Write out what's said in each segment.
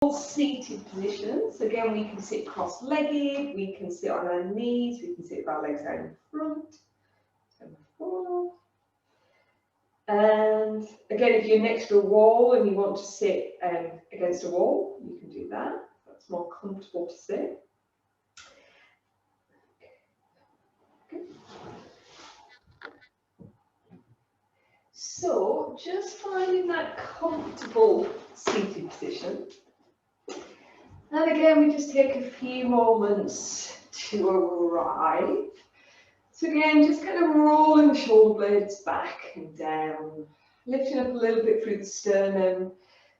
seated positions. Again, we can sit cross-legged, we can sit on our knees, we can sit with our legs out in front. And again, if you're next to a wall and you want to sit against a wall, you can do that. That's more comfortable to sit. Okay. So just finding that comfortable seated position. And again, we just take a few moments to arrive. So again, just kind of rolling the shoulder blades back and down, lifting up a little bit through the sternum.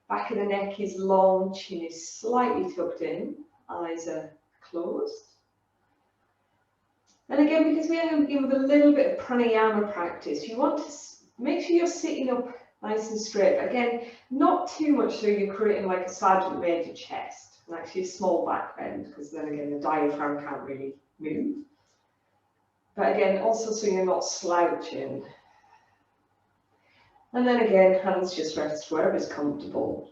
Back of the neck is long, chin is slightly tucked in, eyes are closed. And again, because we are going to begin with a little bit of pranayama practice, you want to make sure you're sitting up nice and straight. Again, not too much so you're creating like a sergeant major chest, and actually a small back bend, because then again the diaphragm can't really move. But again, also so you're not slouching. And then again, hands just rest wherever's comfortable.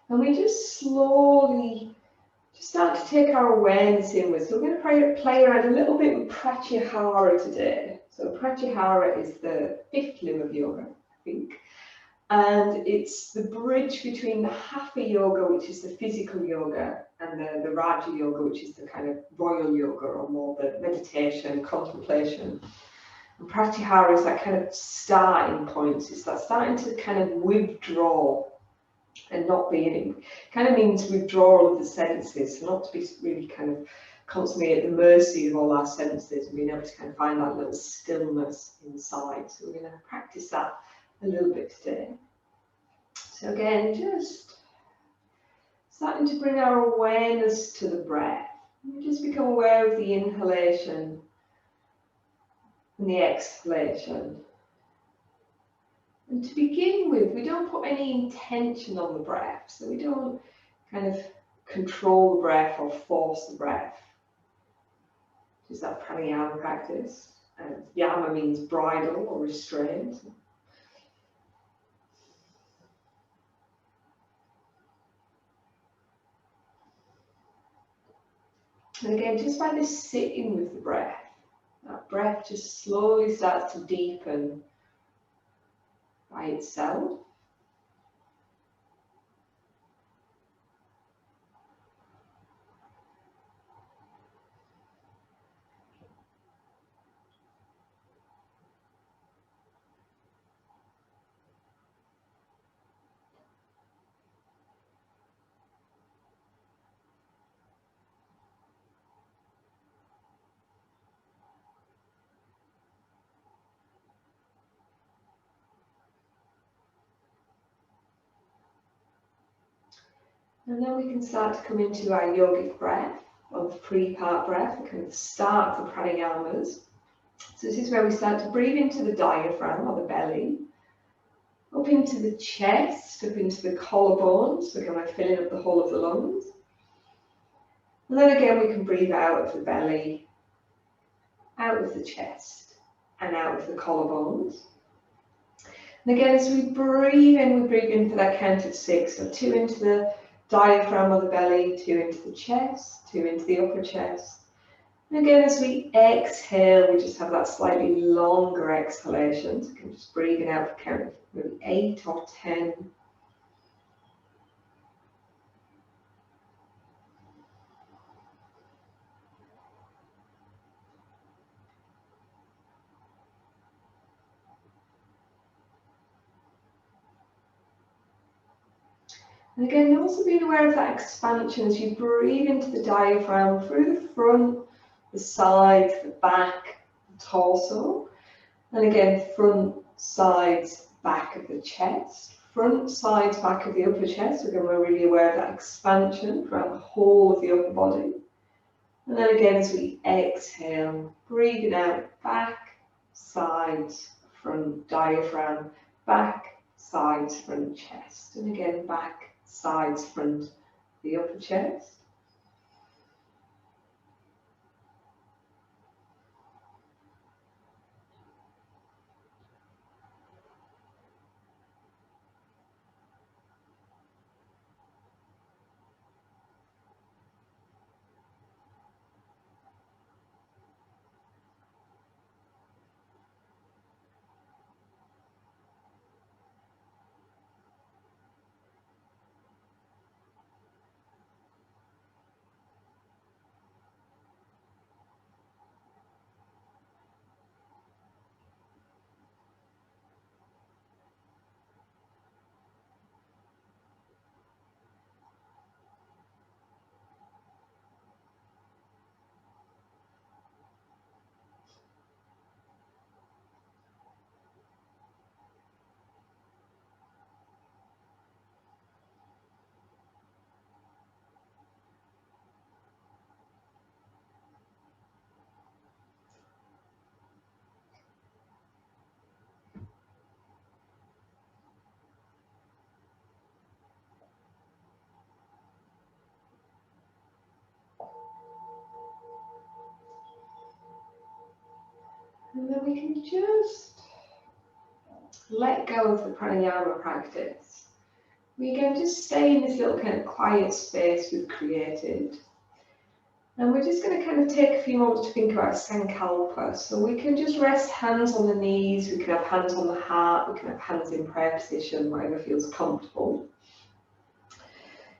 And we just slowly just start to take our awareness inwards. So we're going to play around a little bit with Pratyahara today. So Pratyahara is the fifth limb of yoga, I think. And it's the bridge between the Hatha yoga, which is the physical yoga, and the Raja yoga, which is the kind of royal yoga, or more the meditation, contemplation. And Pratyahara is that kind of starting point. It's that starting to kind of withdraw and not being in. Kind of means withdrawal of the senses, so not to be really kind of constantly at the mercy of all our senses, and being able to kind of find that little stillness inside. So we're going to practice that a little bit today. So again, just starting to bring our awareness to the breath. We just become aware of the inhalation and the exhalation. And to begin with, we don't put any intention on the breath, so we don't kind of control the breath or force the breath. Just that pranayama practice. And yama means bridle or restraint. And again, just by this sitting with the breath, that breath just slowly starts to deepen by itself. And then we can start to come into our yogic breath, or the three-part breath, the kind of start of the pranayamas. So this is where we start to breathe into the diaphragm or the belly, up into the chest, up into the collarbones, so again we're filling up the whole of the lungs. And then again we can breathe out of the belly, out of the chest, and out of the collarbones. And again, as we breathe in for that count of 6. So 2 into the diaphragm or the belly, 2 into the chest, 2 into the upper chest. And again, as we exhale, we just have that slightly longer exhalation. So you can just breathe out for count of maybe 8 or 10. And again, also being aware of that expansion as you breathe into the diaphragm through the front, the sides, the back, the torso. And again, front, sides, back of the chest. Front, sides, back of the upper chest. Again, we're really aware of that expansion throughout the whole of the upper body. And then again, as we exhale, breathing out, back, sides, front, diaphragm, back, sides, front, chest. And again, back, sides, front, the upper chest. And then we can just let go of the pranayama practice. We can just stay in this little kind of quiet space we've created. And we're just going to kind of take a few moments to think about Sankalpa. So we can just rest hands on the knees, we can have hands on the heart, we can have hands in prayer position, whatever feels comfortable.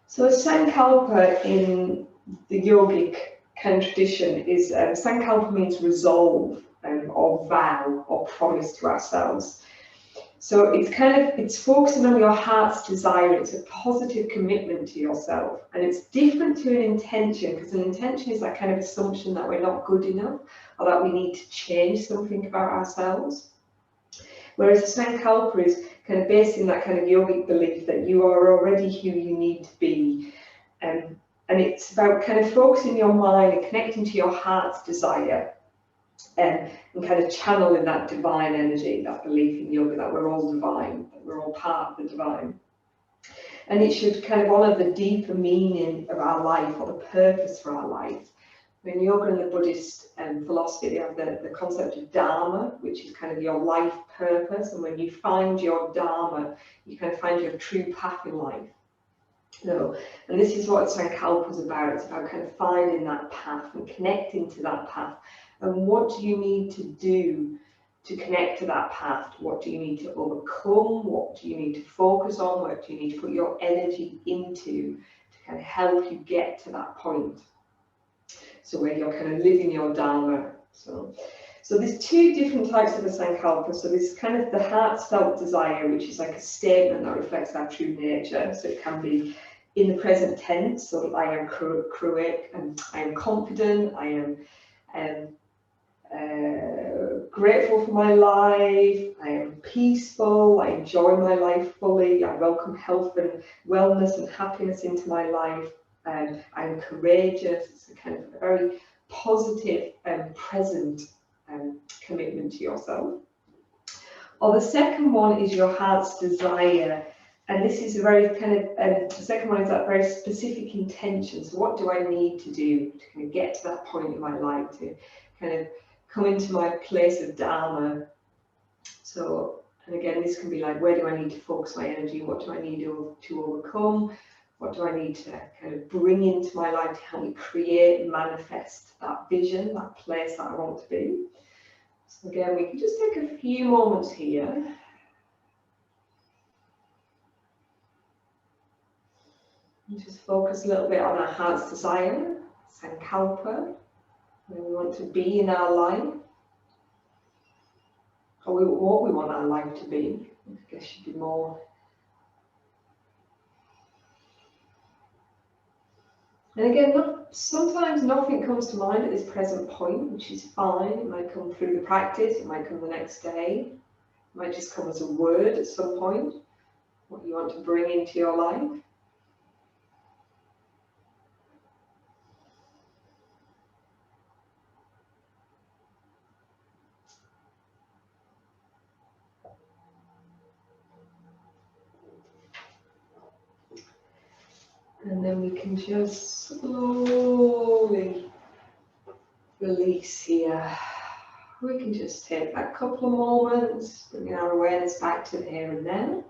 So Sankalpa in the yogic kind of tradition is, Sankalpa means resolve or vow or promise to ourselves. So it's focusing on your heart's desire. It's a positive commitment to yourself, and it's different to an intention, because an intention is that kind of assumption that we're not good enough or that we need to change something about ourselves. Whereas a Sankalpa is kind of based in that kind of yogic belief that you are already who you need to be. And it's about kind of focusing your mind and connecting to your heart's desire, and kind of channeling that divine energy, that belief in yoga that we're all divine, that we're all part of the divine. And it should kind of honour the deeper meaning of our life, or the purpose for our life. In yoga and the Buddhist philosophy, they have the concept of dharma, which is kind of your life purpose. And when you find your dharma, you kind of find your true path in life. No, and this is what Sankalpa is about. It's about kind of finding that path and connecting to that path. And what do you need to do to connect to that path? What do you need to overcome? What do you need to focus on? What do you need to put your energy into to kind of help you get to that point? So where you're kind of living your dharma. So there's two different types of a Sankalpa. So there's kind of the heartfelt desire, which is like a statement that reflects our true nature. So it can be in the present tense, so I am heroic, and I am confident, I am grateful for my life, I am peaceful, I enjoy my life fully, I welcome health and wellness and happiness into my life, I am courageous. It's a kind of a very positive and present commitment to yourself. Or the second one is your heart's desire. And this is a very kind of, the second one is that very specific intention. So what do I need to do to kind of get to that point in my life, to kind of come into my place of dharma? So, and again, this can be like, where do I need to focus my energy? What do I need to overcome? What do I need to kind of bring into my life to help me create and manifest that vision, that place that I want to be? So again, we can just take a few moments here. And just focus a little bit on our heart's desire, Sankalpa, where we want to be in our life, or what we want our life to be. I guess should be more. And again, sometimes nothing comes to mind at this present point, which is fine. It might come through the practice, it might come the next day, it might just come as a word at some point, what you want to bring into your life. And then we can just slowly release here. We can just take that couple of moments, bringing our awareness back to the here and now.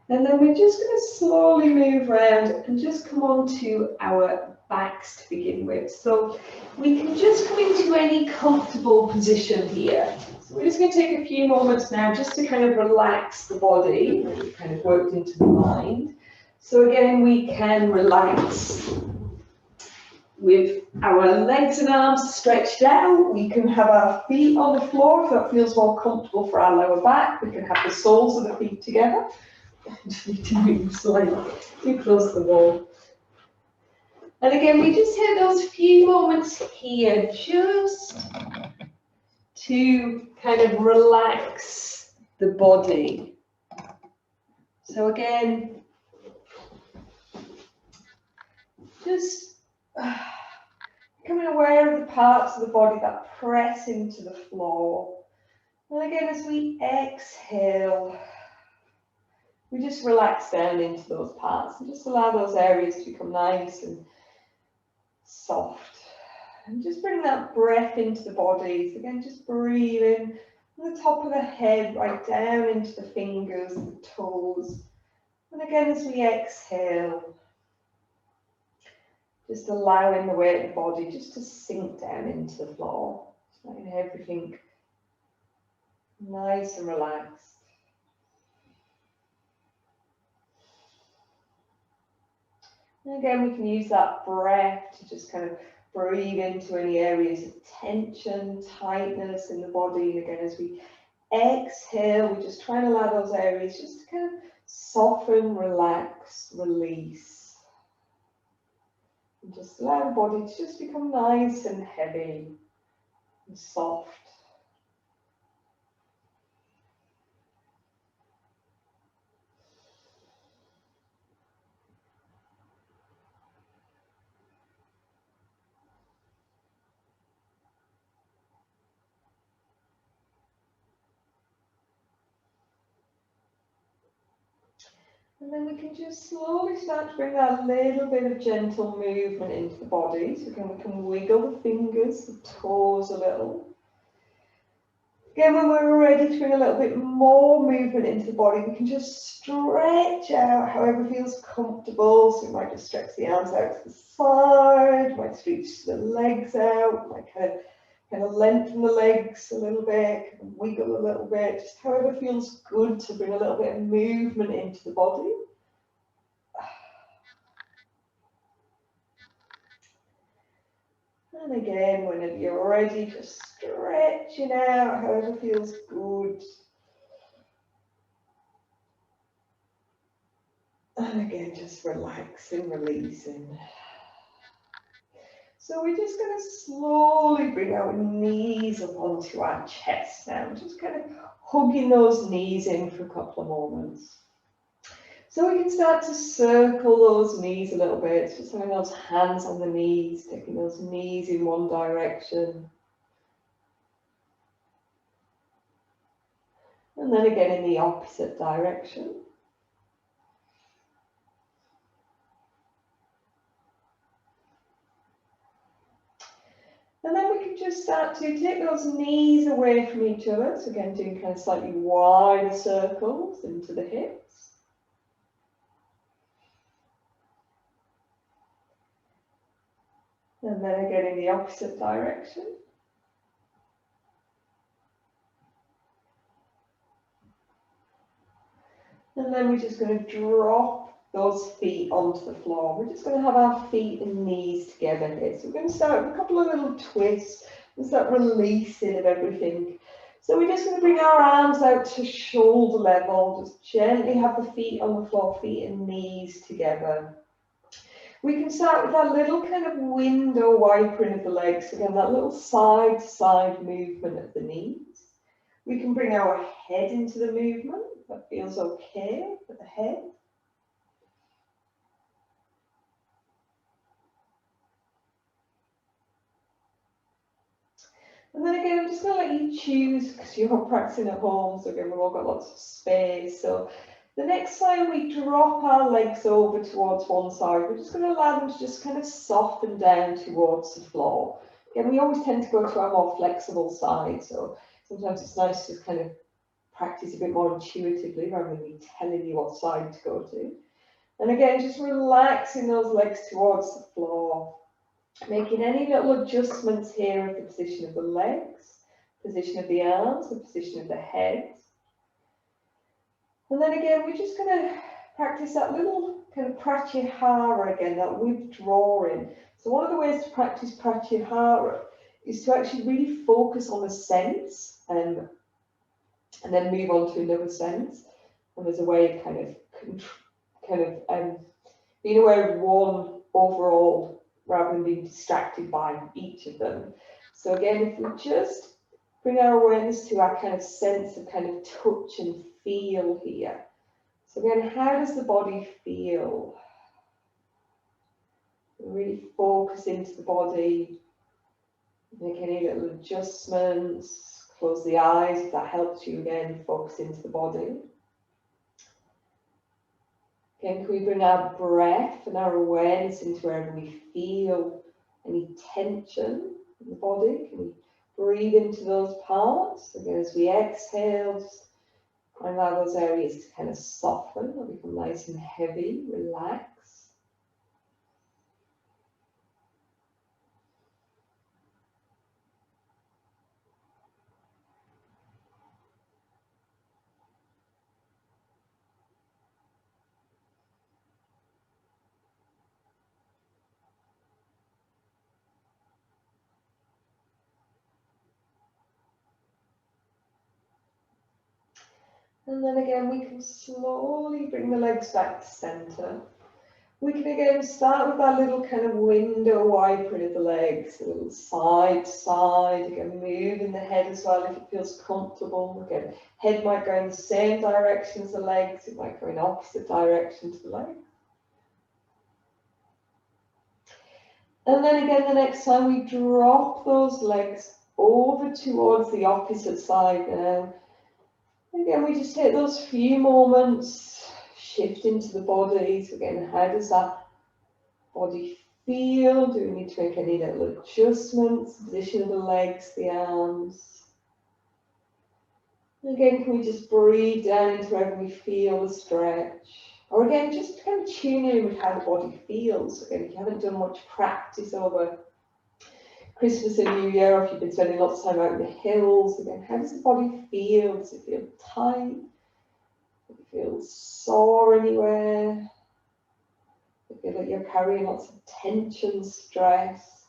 And then we're just going to slowly move around and just come on to our backs to begin with. So we can just come into any comfortable position here. So we're just going to take a few moments now just to kind of relax the body. We've kind of worked into the mind. So again, we can relax with our legs and arms stretched out. We can have our feet on the floor if that feels more comfortable for our lower back. We can have the soles of the feet together. Just need to move slightly too close to the wall. And again, we just have those few moments here just to kind of relax the body. So again, just becoming aware of the parts of the body that press into the floor. And again, as we exhale, we just relax down into those parts and just allow those areas to become nice and soft. And just bring that breath into the body. So again, just breathe in from the top of the head, right down into the fingers and the toes. And again, as we exhale, just allowing the weight of the body just to sink down into the floor. Just letting everything nice and relaxed. And again, we can use that breath to just kind of breathe into any areas of tension, tightness in the body. And again, as we exhale, we just try and allow those areas just to kind of soften, relax, release. And just allow the body to just become nice and heavy and soft. And then we can just slowly start to bring that little bit of gentle movement into the body. So again, we can wiggle the fingers, the toes a little. Again, when we're ready to bring a little bit more movement into the body, we can just stretch out however feels comfortable. So we might just stretch the arms out to the side, might stretch the legs out, might kind of lengthen the legs a little bit, kind of wiggle a little bit, just however feels good to bring a little bit of movement into the body. And again, whenever you're ready, just stretching out however feels good. And again, just relaxing, releasing. So we're just going to slowly bring our knees up onto our chest now. Just kind of hugging those knees in for a couple of moments. So we can start to circle those knees a little bit. Just having those hands on the knees, taking those knees in one direction. And then again in the opposite direction. And then we can just start to take those knees away from each other. So again, doing kind of slightly wider circles into the hips. And then again in the opposite direction. And then we're just going to drop those feet onto the floor. We're just going to have our feet and knees together here. So we're going to start with a couple of little twists and start releasing of everything. So we're just going to bring our arms out to shoulder level. Just gently have the feet on the floor, feet and knees together. We can start with that little kind of window wipering of the legs. Again, that little side-to-side movement of the knees. We can bring our head into the movement. That feels okay for the head. And then again, I'm just going to let you choose because you're practicing at home. So again, we've all got lots of space. So the next time we drop our legs over towards one side, we're just going to allow them to just kind of soften down towards the floor. Again, we always tend to go to our more flexible side. So sometimes it's nice to kind of practice a bit more intuitively rather than me telling you what side to go to. And again, just relaxing those legs towards the floor. Making any little adjustments here of the position of the legs, position of the arms, the position of the head. And then again, we're just going to practice that little kind of pratyahara again, that withdrawing. So one of the ways to practice pratyahara is to actually really focus on a sense and then move on to another sense. And there's a way of kind of being aware of one overall rather than being distracted by each of them. So again, if we just bring our awareness to our kind of sense of kind of touch and feel here. So again, how does the body feel? Really focus into the body, make any little adjustments, close the eyes if that helps you. Again, focus into the body. Again, can we bring our breath and our awareness into wherever we feel any tension in the body. Can we breathe into those parts? Again, as we exhale, just find allow those areas to kind of soften or become nice and heavy, relax. And then again, we can slowly bring the legs back to center. We can again start with that little kind of window wiper of the legs, a little side to side, again moving the head as well if it feels comfortable. Again, head might go in the same direction as the legs, it might go in opposite direction to the legs. And then again, the next time we drop those legs over towards the opposite side now. Again, we just take those few moments, shift into the body. So again, how does that body feel? Do we need to make any little adjustments? Position of the legs, the arms. And again, can we just breathe down into wherever we feel the stretch? Or again, just kind of tune in with how the body feels. Again, if you haven't done much practice over Christmas and New Year, or if you've been spending lots of time out in the hills, again, how does the body feel? Does it feel tight? Does it feel sore anywhere? Does it feel like you're carrying lots of tension, stress?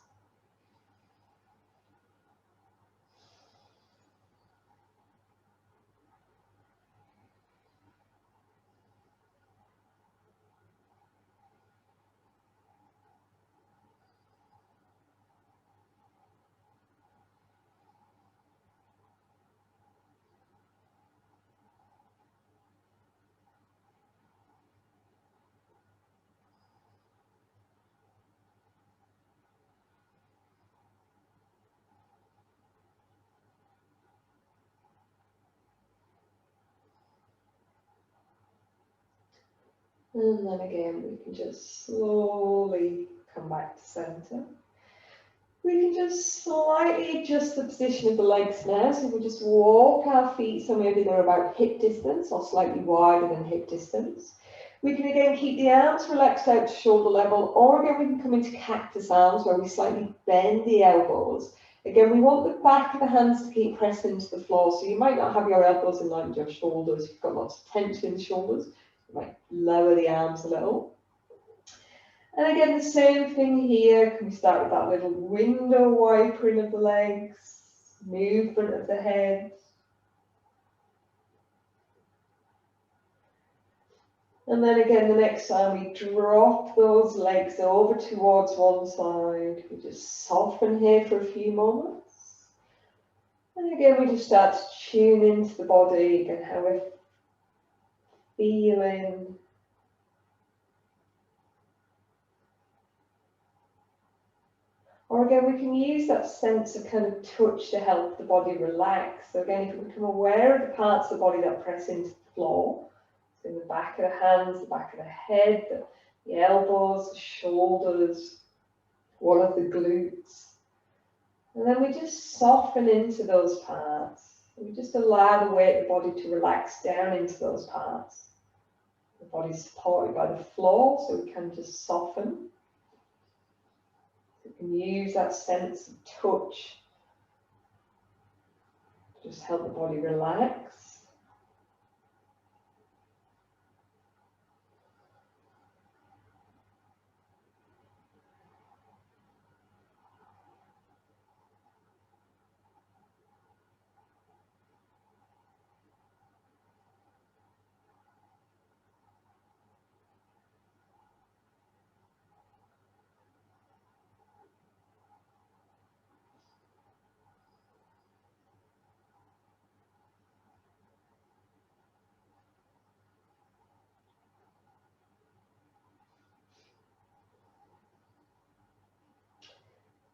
And then again, we can just slowly come back to center. We can just slightly adjust the position of the legs now. So we just walk our feet so maybe they're about hip distance or slightly wider than hip distance. We can again keep the arms relaxed out to shoulder level, or again we can come into cactus arms where we slightly bend the elbows. Again, we want the back of the hands to keep pressing into the floor, so you might not have your elbows in line with your shoulders. If you've got lots of tension in the shoulders, you might lower the arms a little. And again, the same thing here. Can we start with that little window wipering of the legs, movement of the head. And then again, the next time we drop those legs over towards one side. We just soften here for a few moments. And again, we just start to tune into the body and how we're feeling. Or again, we can use that sense of kind of touch to help the body relax. So again, if we become aware of the parts of the body that press into the floor, so in the back of the hands, the back of the head, the elbows, the shoulders, one of the glutes. And then we just soften into those parts. We just allow the weight of the body to relax down into those parts. The body's supported by the floor, so we can just soften. We can use that sense of touch to just help the body relax.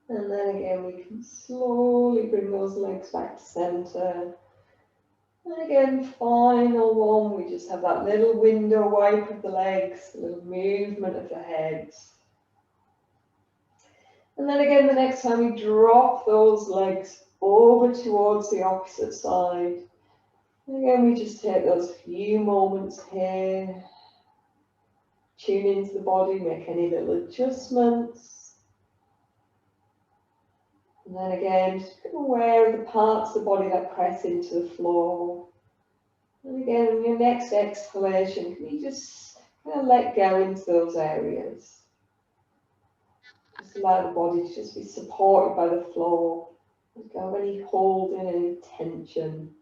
And then again, we can slowly bring those legs back to center. And again, final one, we just have that little window wipe of the legs, a little movement of the head. And then again, the next time we drop those legs over towards the opposite side. And again, we just take those few moments here. Tune into the body, make any little adjustments. And then again, just become aware of the parts of the body that press into the floor. And again, in your next exhalation, can you just kind of let go into those areas? Just allow the body to just be supported by the floor. Don't have any holding, any tension.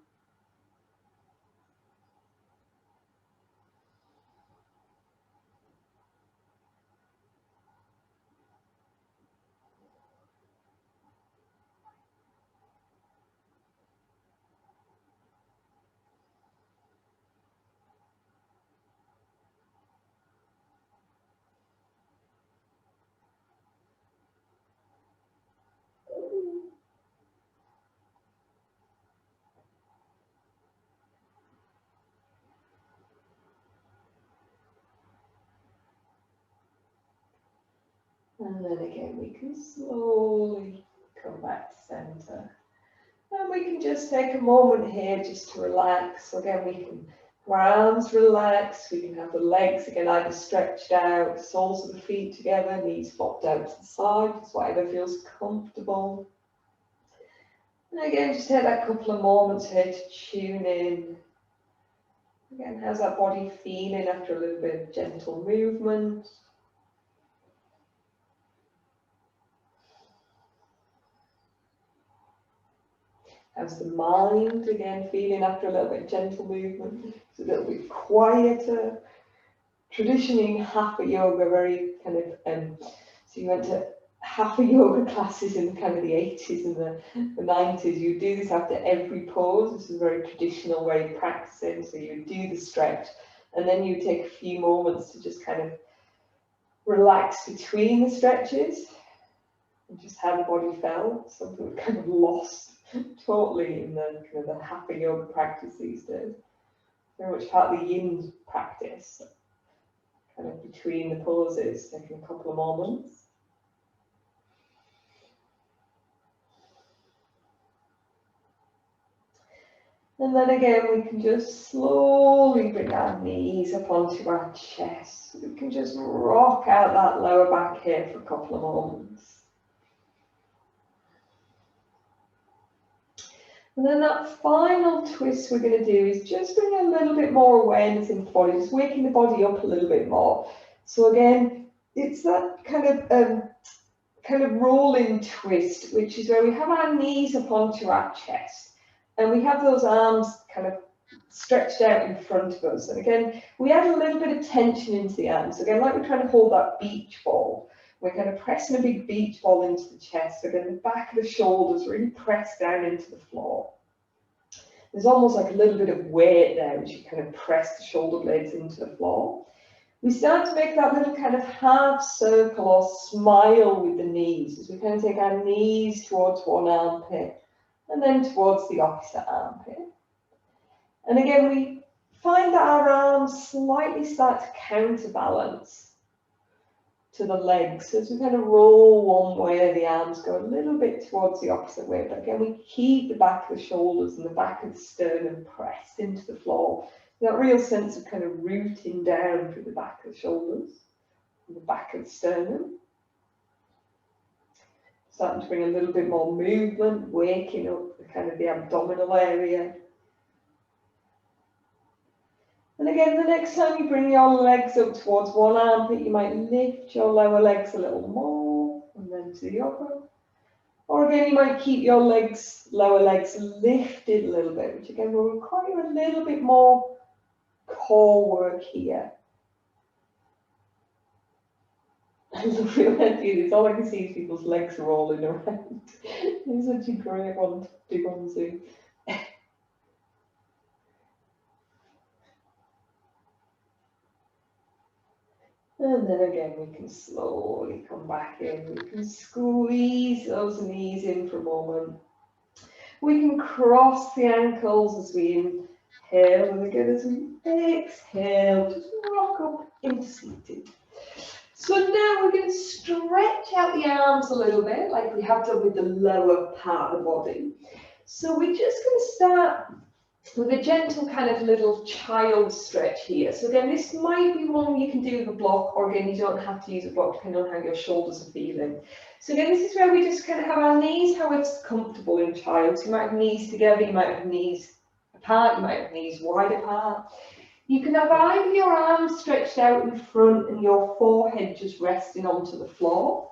And then again, we can slowly come back to center. And we can just take a moment here just to relax. So again, we can have our arms relaxed. We can have the legs again either stretched out, soles of the feet together, knees flopped out to the side, just whatever feels comfortable. And again, just take that couple of moments here to tune in. Again, how's that body feeling after a little bit of gentle movement? How's the mind, again, feeling after a little bit of gentle movement? It's a little bit quieter. Traditionally, Hatha yoga, very kind of, so you went to Hatha yoga classes in kind of the 80s and the 90s. You do this after every pose. This is a very traditional way of practicing. So you do the stretch, and then you take a few moments to just kind of relax between the stretches and just how the body felt. Something kind of lost totally in the kind of the Hatha yoga practice these days. Very much part of the yin practice, kind of between the poses, taking a couple of moments. And then again, we can just slowly bring our knees up onto our chest. We can just rock out that lower back here for a couple of moments. And then that final twist we're going to do is just bring a little bit more awareness into the body, just waking the body up a little bit more. So again, it's that kind of rolling twist, which is where we have our knees up onto our chest, and we have those arms kind of stretched out in front of us. And again, we add a little bit of tension into the arms. Again, like we're trying to hold that beach ball. We're kind of pressing a big beach ball into the chest. So again, the back of the shoulders really press down into the floor. There's almost like a little bit of weight there as you kind of press the shoulder blades into the floor. We start to make that little kind of half circle or smile with the knees as we kind of take our knees towards one armpit and then towards the opposite armpit. And again, we find that our arms slightly start to counterbalance to the legs. So as we kind of roll one way, the arms go a little bit towards the opposite way. But again, we keep the back of the shoulders and the back of the sternum pressed into the floor. That real sense of kind of rooting down through the back of the shoulders and the back of the sternum. Starting to bring a little bit more movement, waking up the kind of the abdominal area. And again, the next time you bring your legs up towards one armpit, you might lift your lower legs a little more and then to the upper. Or again, you might keep your lower legs lifted a little bit, which again will require a little bit more core work here. I love it when I do this. All I can see is people's legs rolling around. It's such a great one to do on Zoom. And then again, we can slowly come back in. We can squeeze those knees in for a moment. We can cross the ankles as we inhale, and again as we exhale, just rock up into seated. So now we're going to stretch stretch out the arms a little bit, like we have done with the lower part of the body. So we're just going to start with a gentle kind of little child stretch here. So again, this might be one you can do with a block, or again, you don't have to use a block depending on how your shoulders are feeling. So again, this is where we just kind of have our knees how it's comfortable in child. So you might have knees together, you might have knees apart, you might have knees wide apart. You can have either your arms stretched out in front and your forehead just resting onto the floor.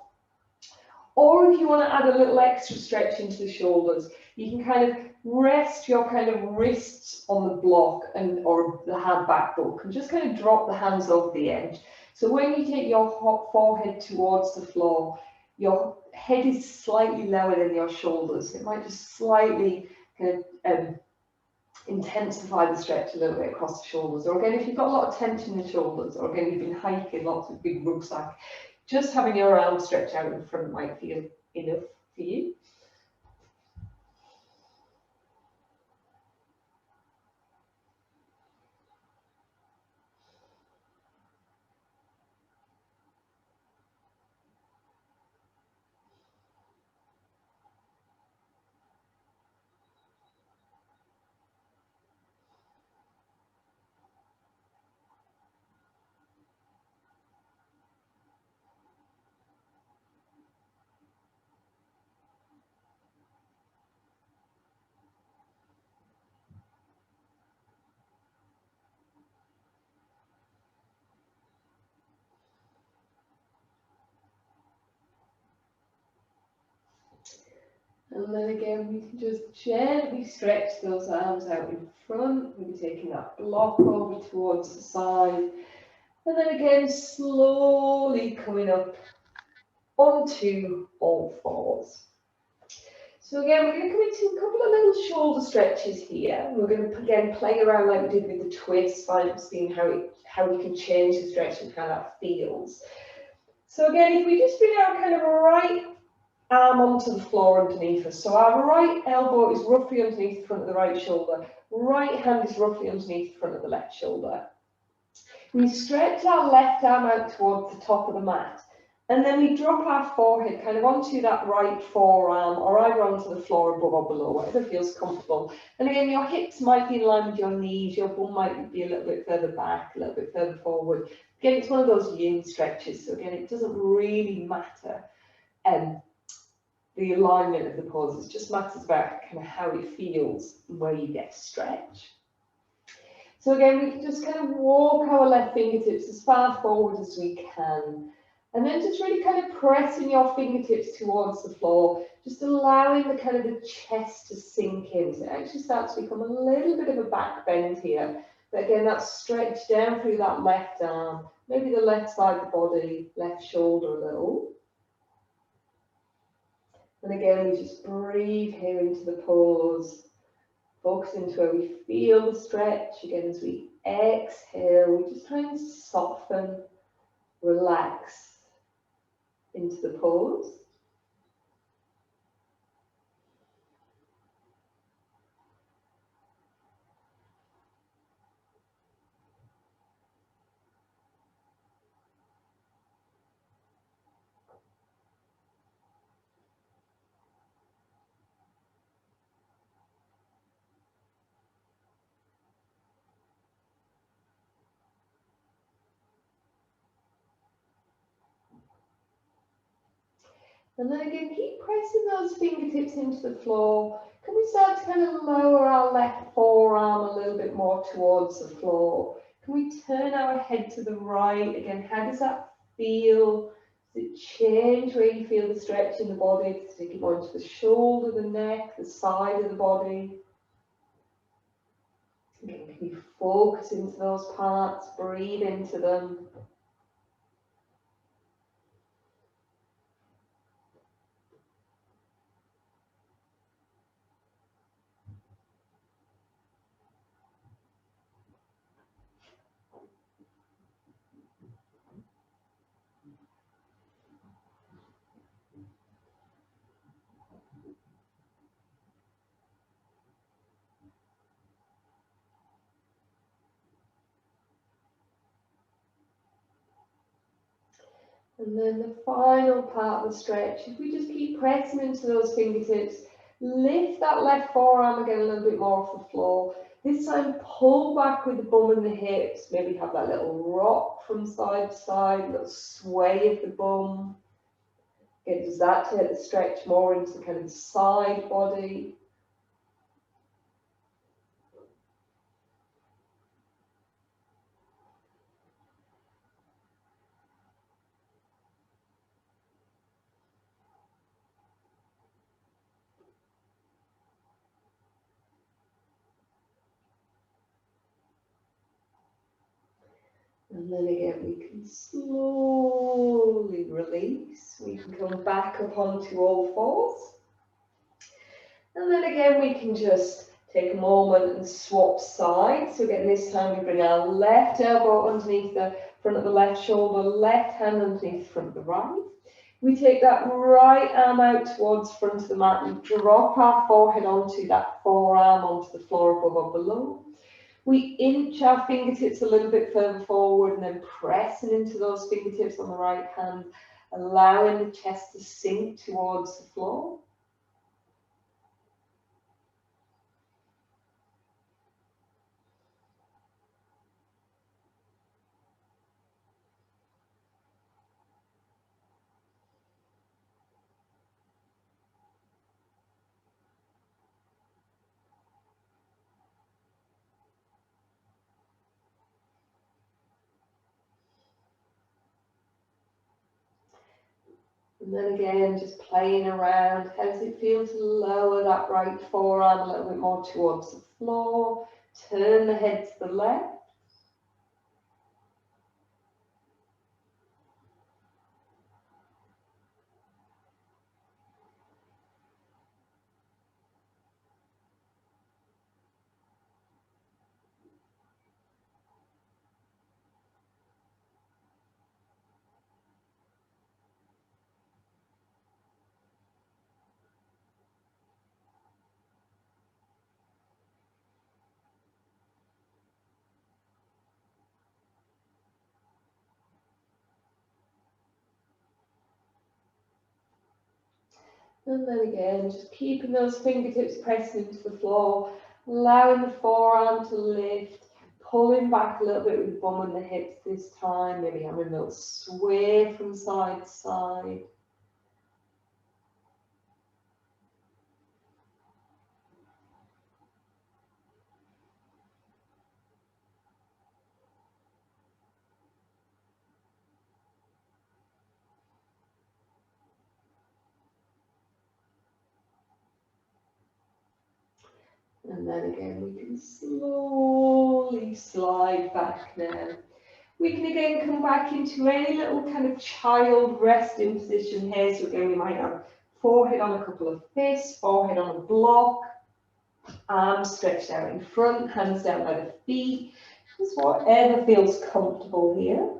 Or if you want to add a little extra stretch into the shoulders, you can kind of rest your kind of wrists on the block or the hand back book and just kind of drop the hands over the edge. So when you take your forehead towards the floor, your head is slightly lower than your shoulders. It might just slightly kind of intensify the stretch a little bit across the shoulders. Or again, if you've got a lot of tension in the shoulders, or again, you've been hiking, lots of big rucksack, just having your arms stretched out in front might feel enough for you. And then again, we can just gently stretch those arms out in front. We'll be taking that block over towards the side. And then again, slowly coming up onto all fours. So again, we're going to come into a couple of little shoulder stretches here. We're going to, again, play around like we did with the twist, seeing how we can change the stretch and how that feels. So again, if we just bring our kind of right arm onto the floor underneath us. So our right elbow is roughly underneath the front of the right shoulder. Right hand is roughly underneath the front of the left shoulder. We stretch our left arm out towards the top of the mat. And then we drop our forehead kind of onto that right forearm, or either onto the floor above or below, whatever feels comfortable. And again, your hips might be in line with your knees, your bum might be a little bit further back, a little bit further forward. Again, it's one of those yin stretches. So again, it doesn't really matter the alignment of the pose. It just matters about kind of how it feels and where you get stretch. So again, we can just kind of walk our left fingertips as far forward as we can. And then just really kind of pressing your fingertips towards the floor, just allowing the kind of the chest to sink in. So it actually starts to become a little bit of a back bend here. But again, that's stretched down through that left arm, maybe the left side of the body, left shoulder a little. And again, we just breathe here into the pose, focus into where we feel the stretch. Again, as we exhale, we just try and soften, relax into the pose. And then again, keep pressing those fingertips into the floor. Can we start to kind of lower our left forearm a little bit more towards the floor? Can we turn our head to the right? Again, how does that feel? Does it change where you feel the stretch in the body? Does it take it more into the shoulder, the neck, the side of the body? Again, can you focus into those parts? Breathe into them. And then the final part of the stretch, if we just keep pressing into those fingertips, lift that left forearm again a little bit more off the floor. This time pull back with the bum and the hips, maybe have that little rock from side to side, a little sway of the bum. Again, does that take the stretch more into kind of the side body? And then again, we can slowly release. We can come back up onto all fours. And then again, we can just take a moment and swap sides. So again, this time we bring our left elbow underneath the front of the left shoulder, left hand underneath the front of the right. We take that right arm out towards front of the mat and drop our forehead onto that forearm, onto the floor above or below. We inch our fingertips a little bit further forward and then pressing into those fingertips on the right hand, allowing the chest to sink towards the floor. And then again, just playing around. How does it feel to lower that right forearm a little bit more towards the floor? Turn the head to the left. And then again, just keeping those fingertips pressing into the floor, allowing the forearm to lift, pulling back a little bit with the bum and the hips this time, maybe having a little sway from side to side. And then again, we can slowly slide back now. We can again come back into any little kind of child resting position here. So again, we might have forehead on a couple of fists, forehead on a block, arms stretched out in front, hands down by the feet. Just whatever feels comfortable here.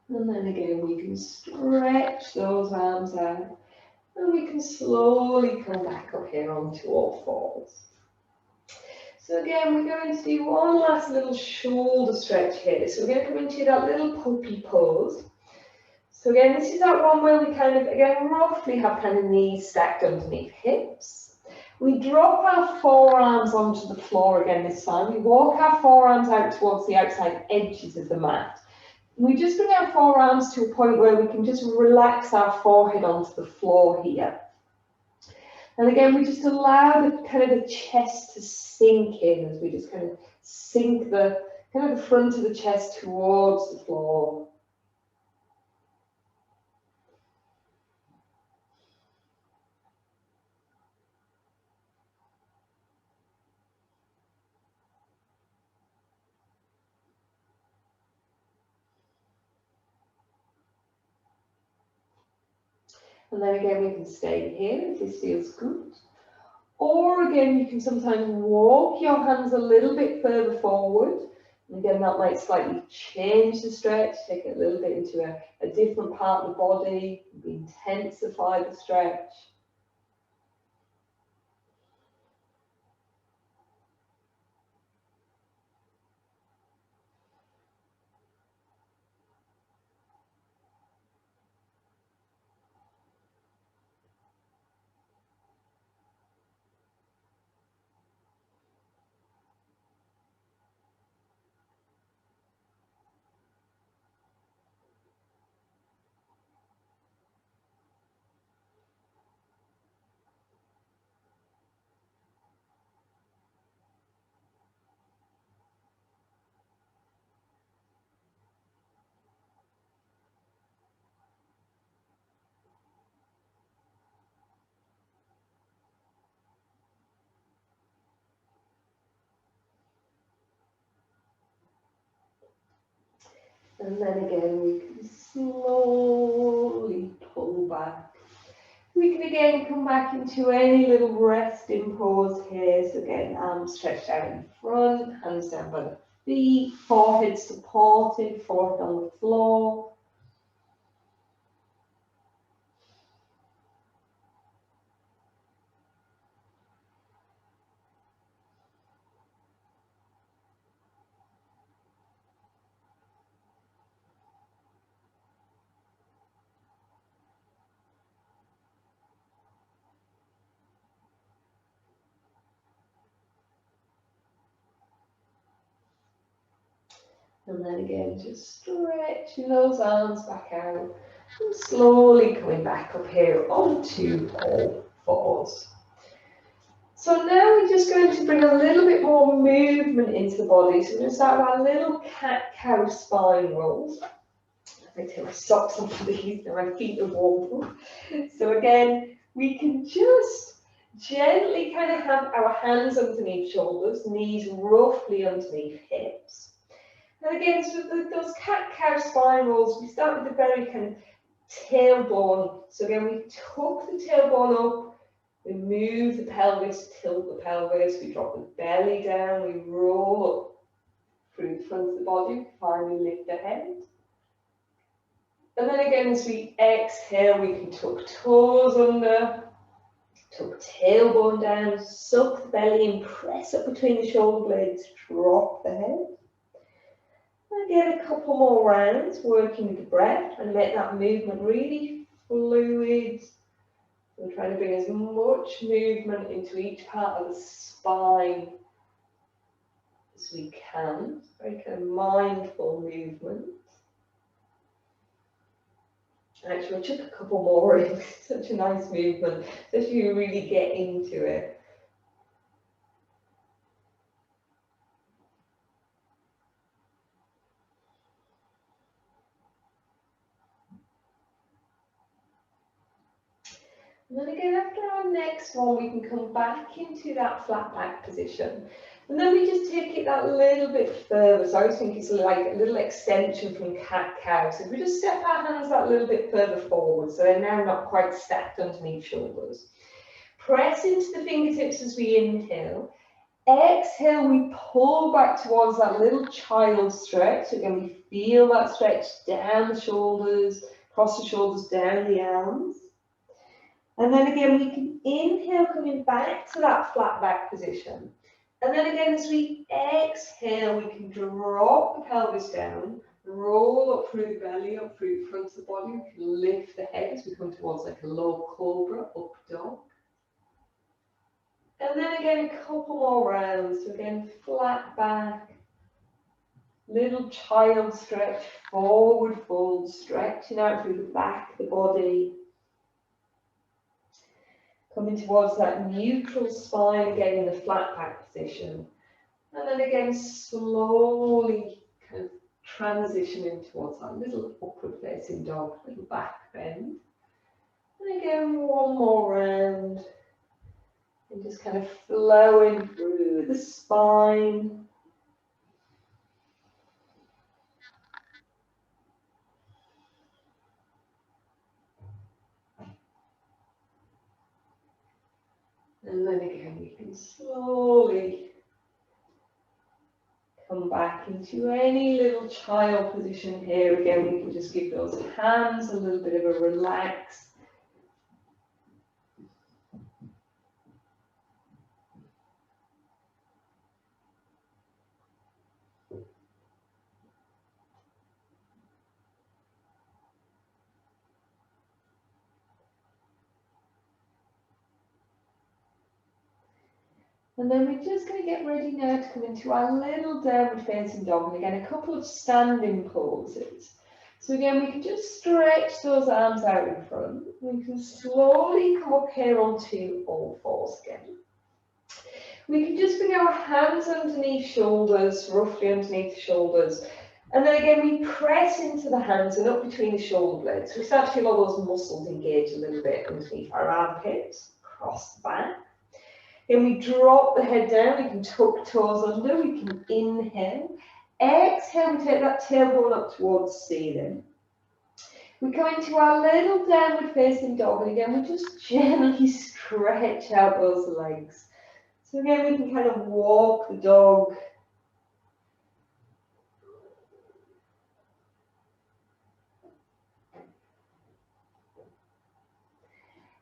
And then again, we can stretch those arms out. And we can slowly come back up here onto all fours. So again, we're going to do one last little shoulder stretch here. So we're going to come into that little puppy pose. So again, this is that one where we kind of, again, roughly have kind of knees stacked underneath hips. We drop our forearms onto the floor again this time. We walk our forearms out towards the outside edges of the mat. We just bring our forearms to a point where we can just relax our forehead onto the floor here. And again, we just allow the kind of the chest to sink in as we just kind of sink the kind of the front of the chest towards the floor. And then again, we can stay here if this feels good. Or again, you can sometimes walk your hands a little bit further forward. And again, that might slightly change the stretch, take it a little bit into a different part of the body, intensify the stretch. And then again, we can slowly pull back. We can again come back into any little resting pose here. So again, arms stretched out in front, hands down by the feet, forehead supported, forehead on the floor. And then again, just stretching those arms back out and slowly coming back up here onto all fours. So now we're just going to bring a little bit more movement into the body. So we're going to start with our little cat-cow spine rolls. I take my socks off for these, and my feet are warm. So again, we can just gently kind of have our hands underneath shoulders, knees roughly underneath hips. And again, so those cat-cow spine rolls, we start with the very kind of tailbone. So again, we tuck the tailbone up, we move the pelvis, tilt the pelvis, we drop the belly down, we roll up through the front of the body, finally lift the head. And then again, as we exhale, we can tuck toes under, tuck tailbone down, suck the belly and press up between the shoulder blades, drop the head. Again, a couple more rounds, working with the breath and let that movement really fluid. We're trying to bring as much movement into each part of the spine as we can. Very kind of mindful movement. Actually, I'll chuck a couple more in. Such a nice movement, especially if you really get into it. And then again, after our next one, we can come back into that flat back position. And then we just take it that little bit further. So I always think it's like a little extension from cat-cow. So if we just step our hands that little bit further forward, so they're now not quite stacked underneath shoulders. Press into the fingertips as we inhale. Exhale, we pull back towards that little child stretch. Again, we feel that stretch down the shoulders, across the shoulders, down the arms. And then again, we can inhale, coming back to that flat back position. And then again, as we exhale, we can drop the pelvis down, roll up through the belly, up through the front of the body. We can lift the head as we come towards like a low cobra, up dog. And then again, a couple more rounds. So again, flat back, little child stretch, forward fold, stretching out through the back of the body. Coming towards that neutral spine, again in the flat back position. And then again, slowly kind of transitioning towards that little upward facing dog, little back bend. And again, one more round. And just kind of flowing through the spine. And then again, we can slowly come back into any little child position here. Again, we can just give those hands a little bit of a relax. And then we're just going to get ready now to come into our little downward facing dog. And again, a couple of standing poses. So again, we can just stretch those arms out in front. We can slowly come up here onto all fours again. We can just bring our hands underneath shoulders, roughly underneath the shoulders. And then again, we press into the hands and up between the shoulder blades. We start to feel all those muscles engage a little bit underneath our armpits, across the back. Then we drop the head down, we can tuck toes under, we can inhale. Exhale, we take that tailbone up towards the ceiling. We come into our little downward facing dog, and again, we just gently stretch out those legs. So again, we can kind of walk the dog.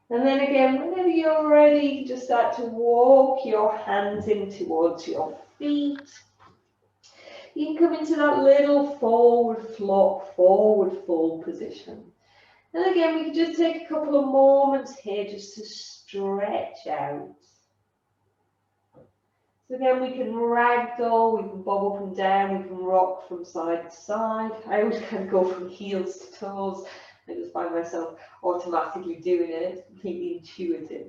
And then again, whenever you're ready, just start to walk your hands in towards your feet. You can come into that little forward flop, forward fold position. And again, we can just take a couple of moments here just to stretch out. So again, we can ragdoll, we can bob up and down, we can rock from side to side. I always kind of go from heels to toes. I just find myself automatically doing it, completely intuitive.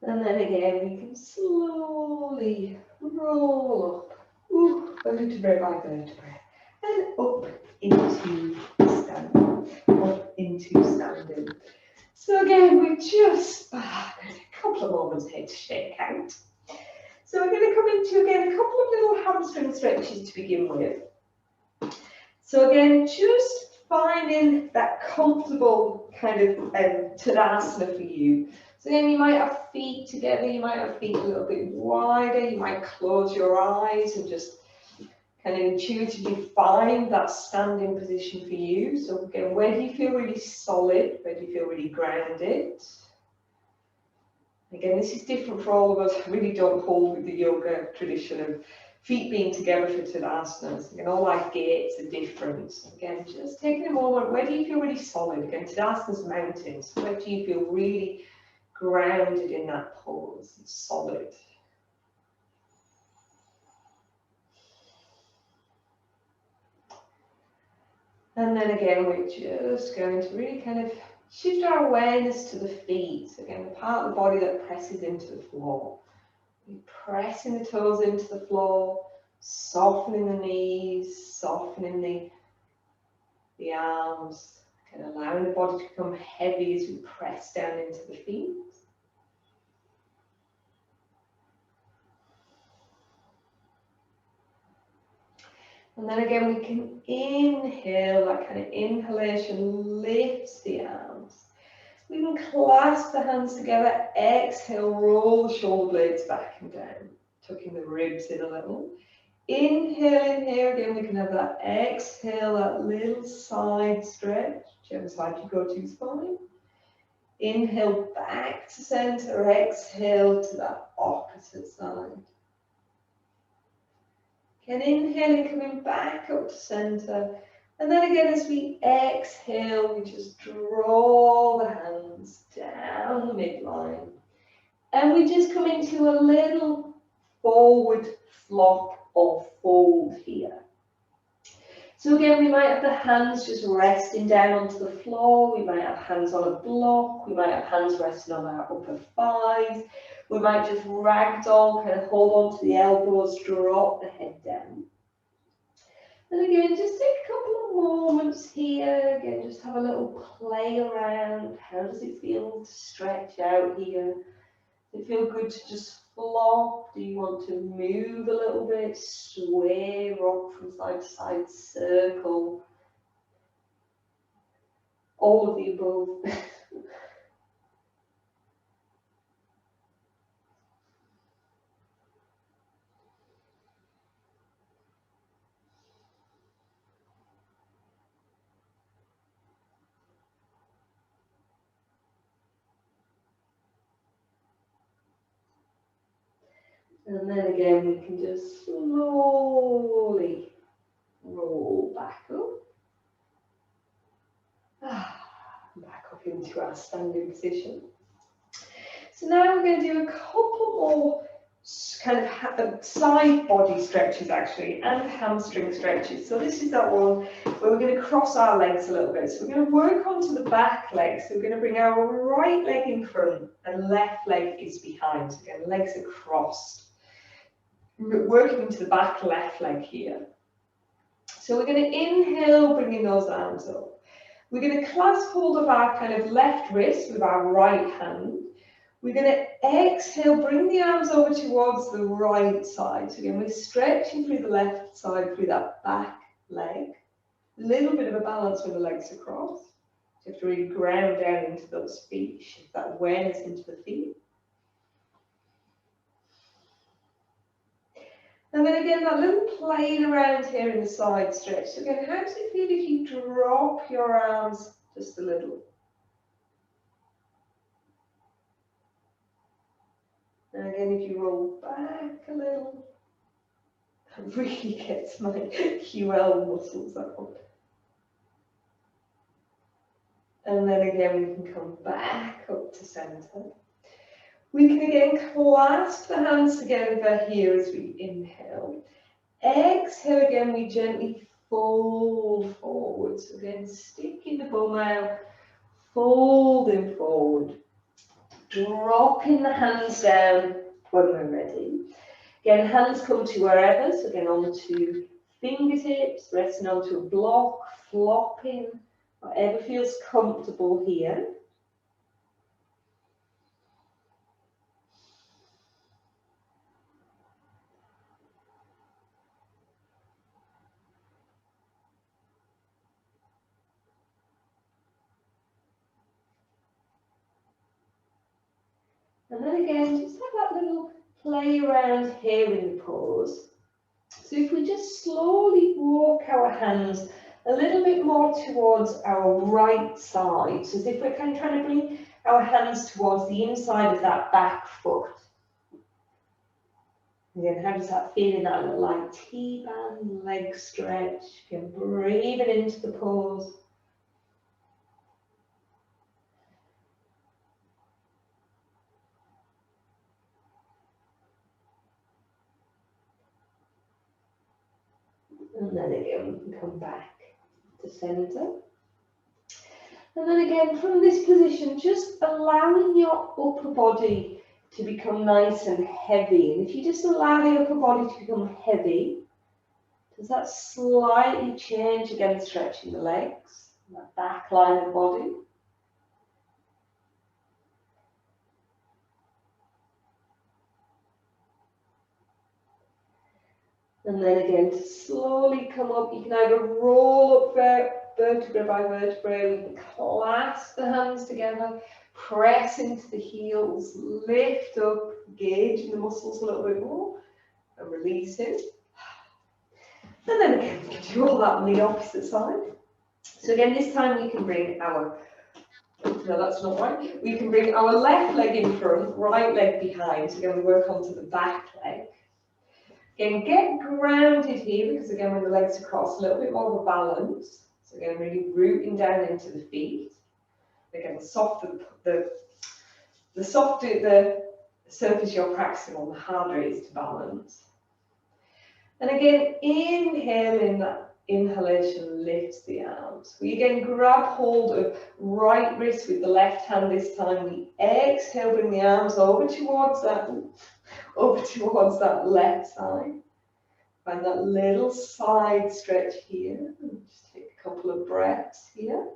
And then again, we can slowly roll up, vertebrae by vertebrae, and up into standing, up into standing. So again, we just a couple of moments here to shake out. So we're going to come into, again, a couple of little hamstring stretches to begin with. So again, just finding that comfortable kind of Tadasana for you. So again, you might have feet together, you might have feet a little bit wider, you might close your eyes and just kind of intuitively find that standing position for you. So again, where do you feel really solid? Where do you feel really grounded? Again, this is different for all of us. I really don't hold with the yoga tradition of feet being together for Tadasanas. Again, all our gaits are different. Again, just taking a moment, where do you feel really solid? Again, Tadasana's mountains. Where do you feel really grounded in that pose? It's solid. And then again, we're just going to really kind of shift our awareness to the feet. Again, the part of the body that presses into the floor. We're pressing the toes into the floor, softening the knees, softening the arms, kind of allowing the body to become heavy as we press down into the feet. And then again, we can inhale, that kind of inhalation lifts the arms. We can clasp the hands together, exhale, roll the shoulder blades back and down, tucking the ribs in a little. Inhale in here, again, we can have that exhale, that little side stretch, whichever side you go to is fine. Inhale back to center, exhale to that opposite side. Again, inhaling, coming back up to center. And then again, as we exhale, we just draw the hands down the midline. And we just come into a little forward flop or fold here. So again, we might have the hands just resting down onto the floor. We might have hands on a block. We might have hands resting on our upper thighs. We might just ragdoll, kind of hold on to the elbows, drop the head down. And again, just take a couple of moments here. Again, just have a little play around. How does it feel to stretch out here? Does it feel good to just flop? Do you want to move a little bit, sway, rock from side to side, circle? All of the above. And then again, we can just slowly roll back up. Back up into our standing position. So now we're going to do a couple more kind of side body stretches actually, and hamstring stretches. So this is that one where we're going to cross our legs a little bit. So we're going to work onto the back leg. So we're going to bring our right leg in front and left leg is behind. So again, legs are crossed. Working into the back left leg here. So we're going to inhale, bringing those arms up. We're going to clasp hold of our kind of left wrist with our right hand. We're going to exhale, bring the arms over towards the right side. So again, we're stretching through the left side, through that back leg. A little bit of a balance when the legs are crossed. So you have to really ground down into those feet, shift that awareness into the feet. And then again, that little playing around here in the side stretch. So again, how does it feel if you drop your arms just a little? And again, if you roll back a little, that really gets my QL muscles up. And then again, we can come back up to center. We can again clasp the hands together here as we inhale. Exhale again, we gently fold forward. So again, sticking the bum out, folding forward. Dropping the hands down when we're ready. Again, hands come to wherever, so again onto fingertips, resting onto a block, flopping, whatever feels comfortable here. And then again, just have that little play around here in the pose. So if we just slowly walk our hands a little bit more towards our right side, so as if we're kind of trying to bring our hands towards the inside of that back foot. Again, how does that feel in that little like T-band leg stretch? Again, breathing into the pose. And then again, we can come back to center. And then again, from this position, just allowing your upper body to become nice and heavy. And if you just allow the upper body to become heavy, does that slightly change again, stretching the legs, that back line of the body? And then again, to slowly come up, you can either roll up vertebra by vertebra, you can clasp the hands together, press into the heels, lift up, engaging the muscles a little bit more, and release it. And then again, we can do all that on the opposite side. So again, this time we can bring our, no, that's not right. We can bring our left leg in front, right leg behind. So again, we work onto the back leg. Again, get grounded here because again, when the legs are crossed, a little bit more of a balance. So again, really rooting down into the feet. Again, the softer the surface you're practicing on, the harder it is to balance. And again, inhaling, that inhalation lifts the arms. We again grab hold of right wrist with the left hand this time. We exhale, bring the arms over towards that left side. Find that little side stretch here. Just take a couple of breaths here.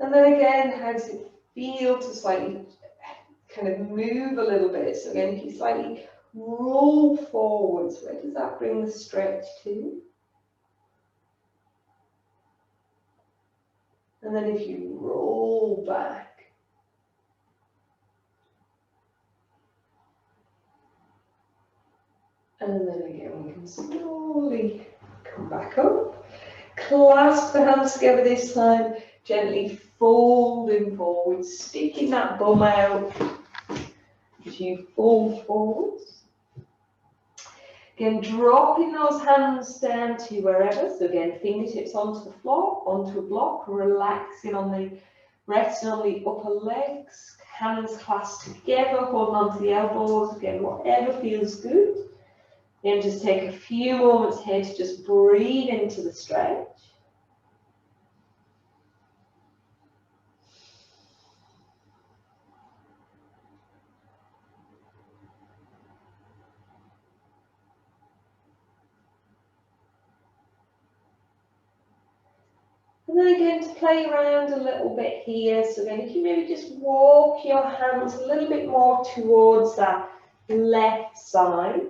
And then again, how does it feel to slightly kind of move a little bit? So again, if you slightly roll forwards, where does that bring the stretch to? And then if you roll back, and then again, we can slowly come back up. Clasp the hands together this time, gently folding forward, sticking that bum out as you fold forwards. Again, dropping those hands down to wherever. So again, fingertips onto the floor, onto a block, relaxing on the, resting on the upper legs, hands clasped together, holding onto the elbows. Again, whatever feels good. Then just take a few moments here to just breathe into the stretch. And then again, to play around a little bit here. So again, if you maybe just walk your hands a little bit more towards that left side.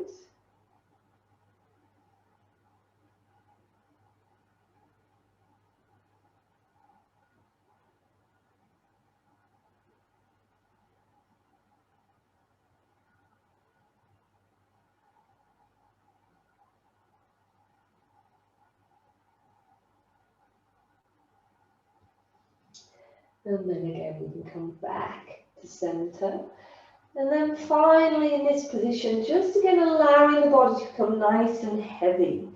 And then again, we can come back to center. And then finally in this position, just again allowing the body to become nice and heavy.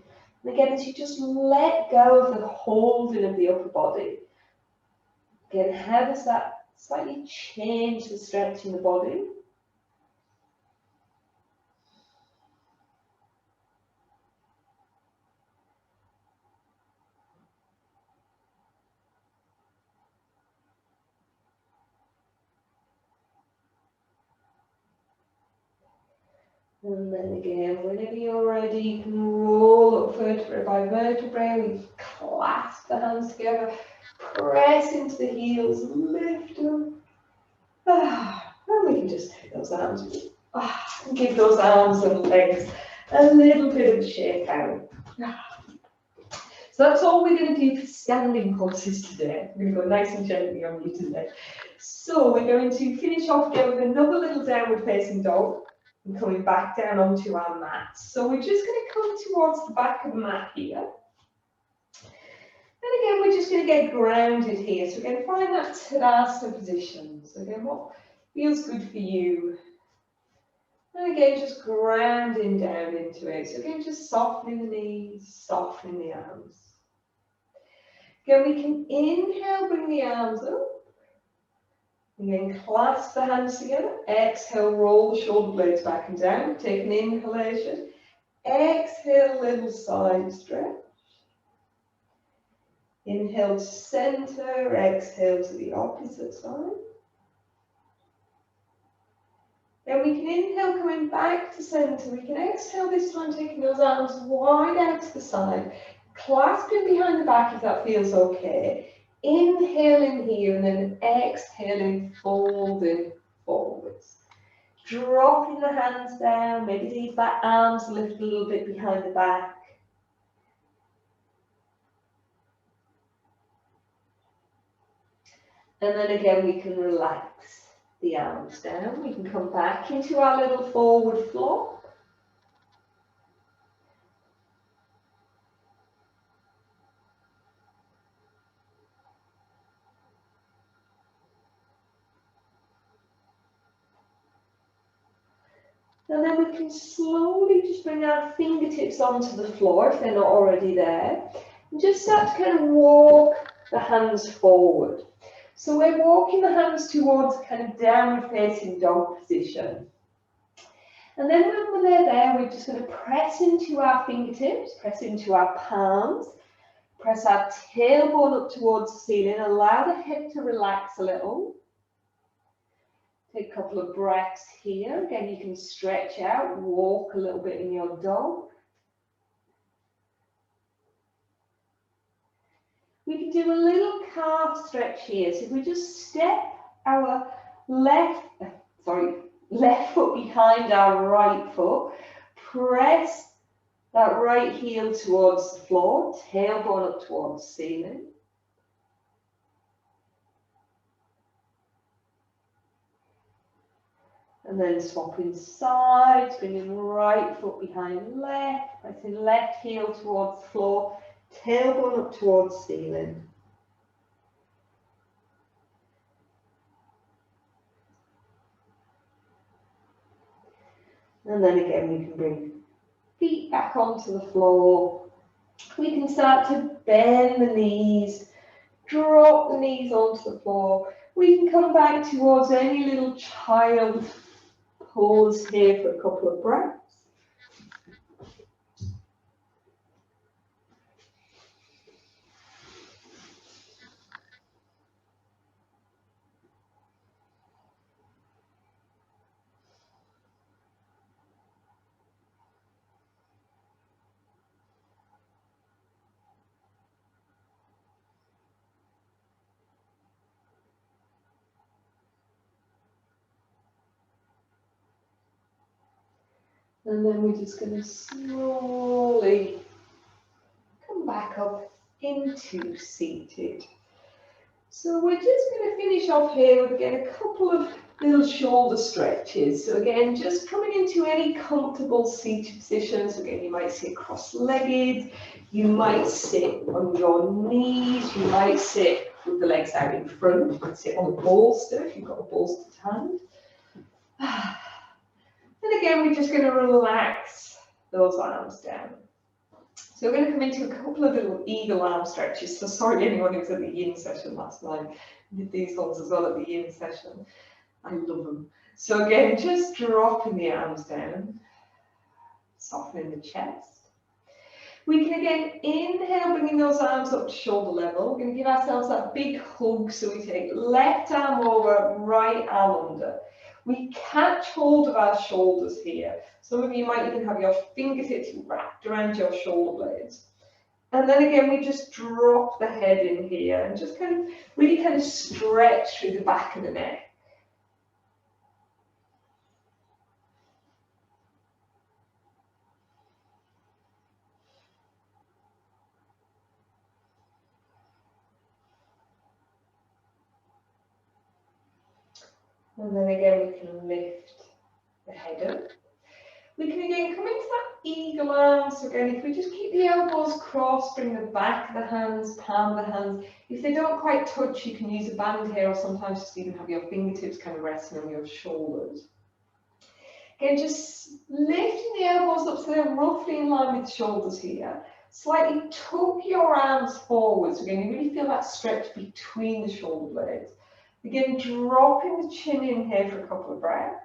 And again, as you just let go of the holding of the upper body. Again, how does that slightly change the stretch in the body? And then again, whenever you're ready, you can roll up vertebrae by vertebrae. We clasp the hands together, press into the heels, lift them. And we can just take those arms, and give those arms and legs a little bit of a shake out. So that's all we're going to do for standing poses today. We're going to go nice and gently on you today. So we're going to finish off again with another little downward facing dog. And coming back down onto our mat. So we're just going to come towards the back of the mat here. And again, we're just going to get grounded here. So we're going to find that Tadasana position. So again, what feels good for you? And again, just grounding down into it. So again, just softening the knees, softening the arms. Again, we can inhale, bring the arms up. Again, clasp the hands together. Exhale, roll the shoulder blades back and down. Take an inhalation. Exhale, little side stretch. Inhale to center. Exhale to the opposite side. Then we can inhale, coming back to center. We can exhale this time, taking those arms wide out to the side. Clasping behind the back if that feels okay. Inhaling here and then exhaling, folding forwards. Dropping the hands down, maybe these back arms lift a little bit behind the back. And then again, we can relax the arms down. We can come back into our little forward floor. And then we can slowly just bring our fingertips onto the floor if they're not already there. And just start to kind of walk the hands forward. So we're walking the hands towards kind of downward facing dog position. And then when they're there, we're just going to press into our fingertips, press into our palms, press our tailbone up towards the ceiling, allow the head to relax a little. Take a couple of breaths here. Again, you can stretch out, walk a little bit in your dog. We can do a little calf stretch here. So if we just step our left foot behind our right foot, press that right heel towards the floor, tailbone up towards the ceiling. And then swapping sides, bringing right foot behind left, pressing left heel towards the floor, tailbone up towards ceiling. And then again, we can bring feet back onto the floor. We can start to bend the knees, drop the knees onto the floor. We can come back towards any little child pose here for a couple of breaths. And then we're just going to slowly come back up into seated. So we're just going to finish off here with, again, a couple of little shoulder stretches. So again, just coming into any comfortable seated position. So again, you might sit cross-legged, you might sit on your knees, you might sit with the legs out in front, you might sit on a bolster if you've got a bolstered hand. And again, we're just going to relax those arms down. So we're going to come into a couple of little eagle arm stretches. So sorry anyone who was at the yin session last night. I did these ones as well at the yin session. I love them. So again, just dropping the arms down, softening the chest. We can again inhale, bringing those arms up to shoulder level. We're going to give ourselves that big hug. So we take left arm over, right arm under. We catch hold of our shoulders here. Some of you might even have your fingertips wrapped around your shoulder blades. And then again, we just drop the head in here and just really stretch through the back of the neck. And then again, we can lift the head up. We can again come into that eagle arm. So again, if we just keep the elbows crossed, bring the back of the hands, palm of the hands. If they don't quite touch, you can use a band here, or sometimes just even have your fingertips kind of resting on your shoulders. Again, just lifting the elbows up so they're roughly in line with the shoulders here. Slightly tuck your arms forwards. So again, you really feel that stretch between the shoulder blades. Again, dropping the chin in here for a couple of breaths.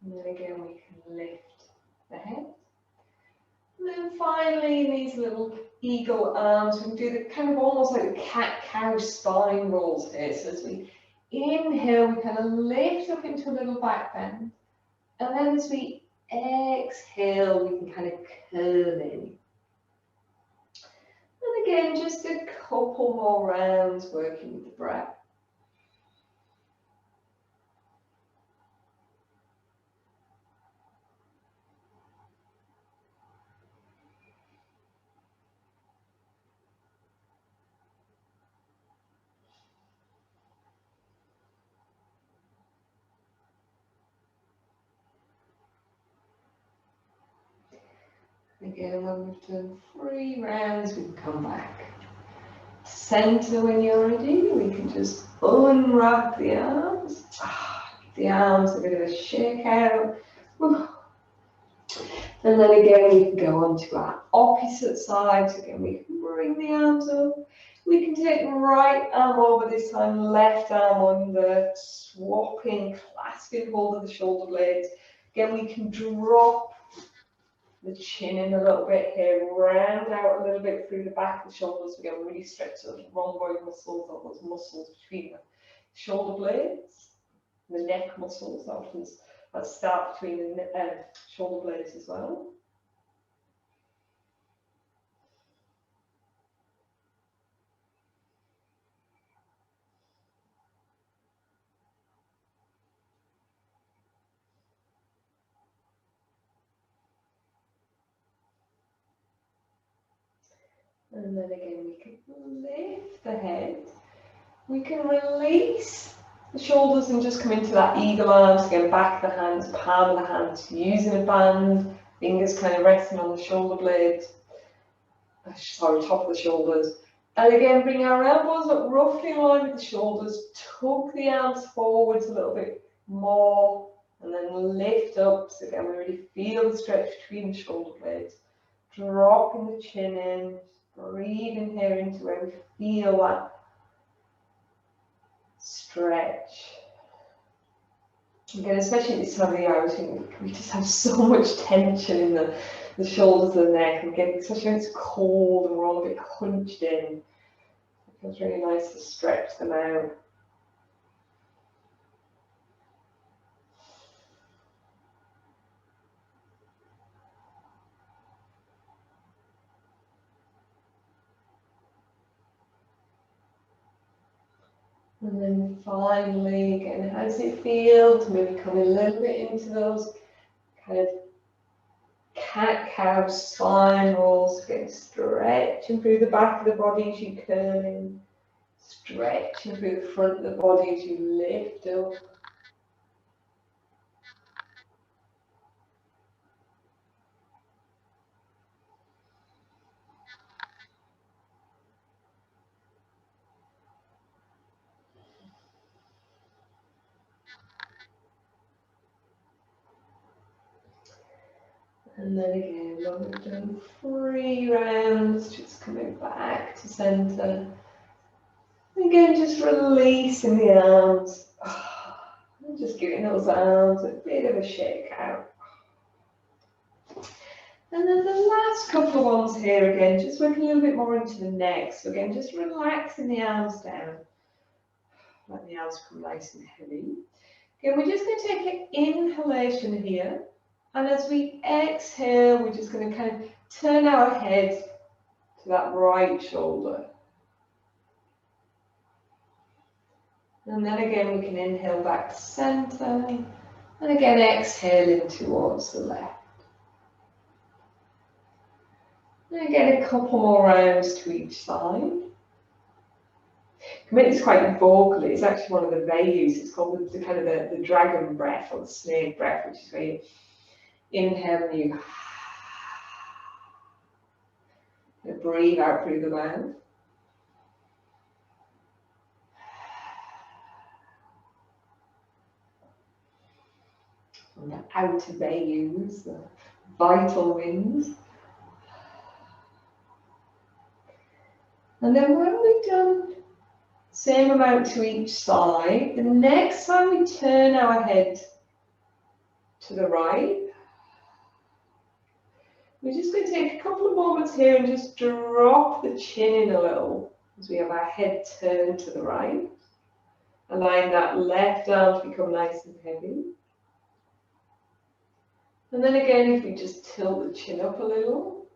And then again, we can lift the head. And then finally, in these little eagle arms, we can do the kind of almost like the cat-cow spine rolls here. So as we inhale, we kind of lift up into a little back bend. And then as we exhale, we can kind of curl in. And again, just a couple more rounds working with the breath. Again, when we've done 3 rounds, we can come back. Center when you're ready. We can just unwrap the arms. The arms a bit of a shake out. And then again, we can go on to our opposite sides. Again, we can bring the arms up. We can take right arm over this time, left arm under, swapping, clasping hold of the shoulder blades. Again, we can drop the chin in a little bit here, round out a little bit through the back of the shoulders. Again, really stretch those rhomboid muscles, or those muscles between the shoulder blades, the neck muscles that start between the shoulder blades as well. And then again, we can lift the head. We can release the shoulders and just come into that eagle arms. Again, back of the hands, palm of the hands, using a band, fingers kind of resting on the shoulder blades. Sorry, top of the shoulders. And again, bring our elbows up roughly in line with the shoulders. Tuck the arms forwards a little bit more. And then lift up. So again, we really feel the stretch between the shoulder blades. Dropping the chin in. Breathing here into where we feel that stretch. Again, especially at this time of the year, I think we just have so much tension in the shoulders and the neck. And again, especially when it's cold and we're all a bit hunched in, it feels really nice to stretch them out. And then finally, again, how does it feel to maybe come a little bit into those kind of cat-cow spine rolls? Again, stretching through the back of the body as you curl in, stretching through the front of the body as you lift up. And then again, when we've done 3 rounds, just coming back to center. Again, just releasing the arms. And just giving those arms a bit of a shake out. And then the last couple of ones here again, just working a little bit more into the neck. So again, just relaxing the arms down. Let the arms come nice and heavy. Again, we're just going to take an inhalation here. And as we exhale, we're just going to kind of turn our head to that right shoulder. And then again, we can inhale back to center. And again, exhaling towards the left. And again, a couple more rounds to each side. You can make this quite vocally. It's actually one of the values. It's called the kind of the dragon breath or the snake breath, which is where you inhale and you breathe out through the mouth. And the outer values, the vital winds. And then when we've done same amount to each side, the next time we turn our head to the right, we're just going to take a couple of moments here and just drop the chin in a little as we have our head turned to the right. Allowing that left arm to become nice and heavy. And then again, if we just tilt the chin up a little.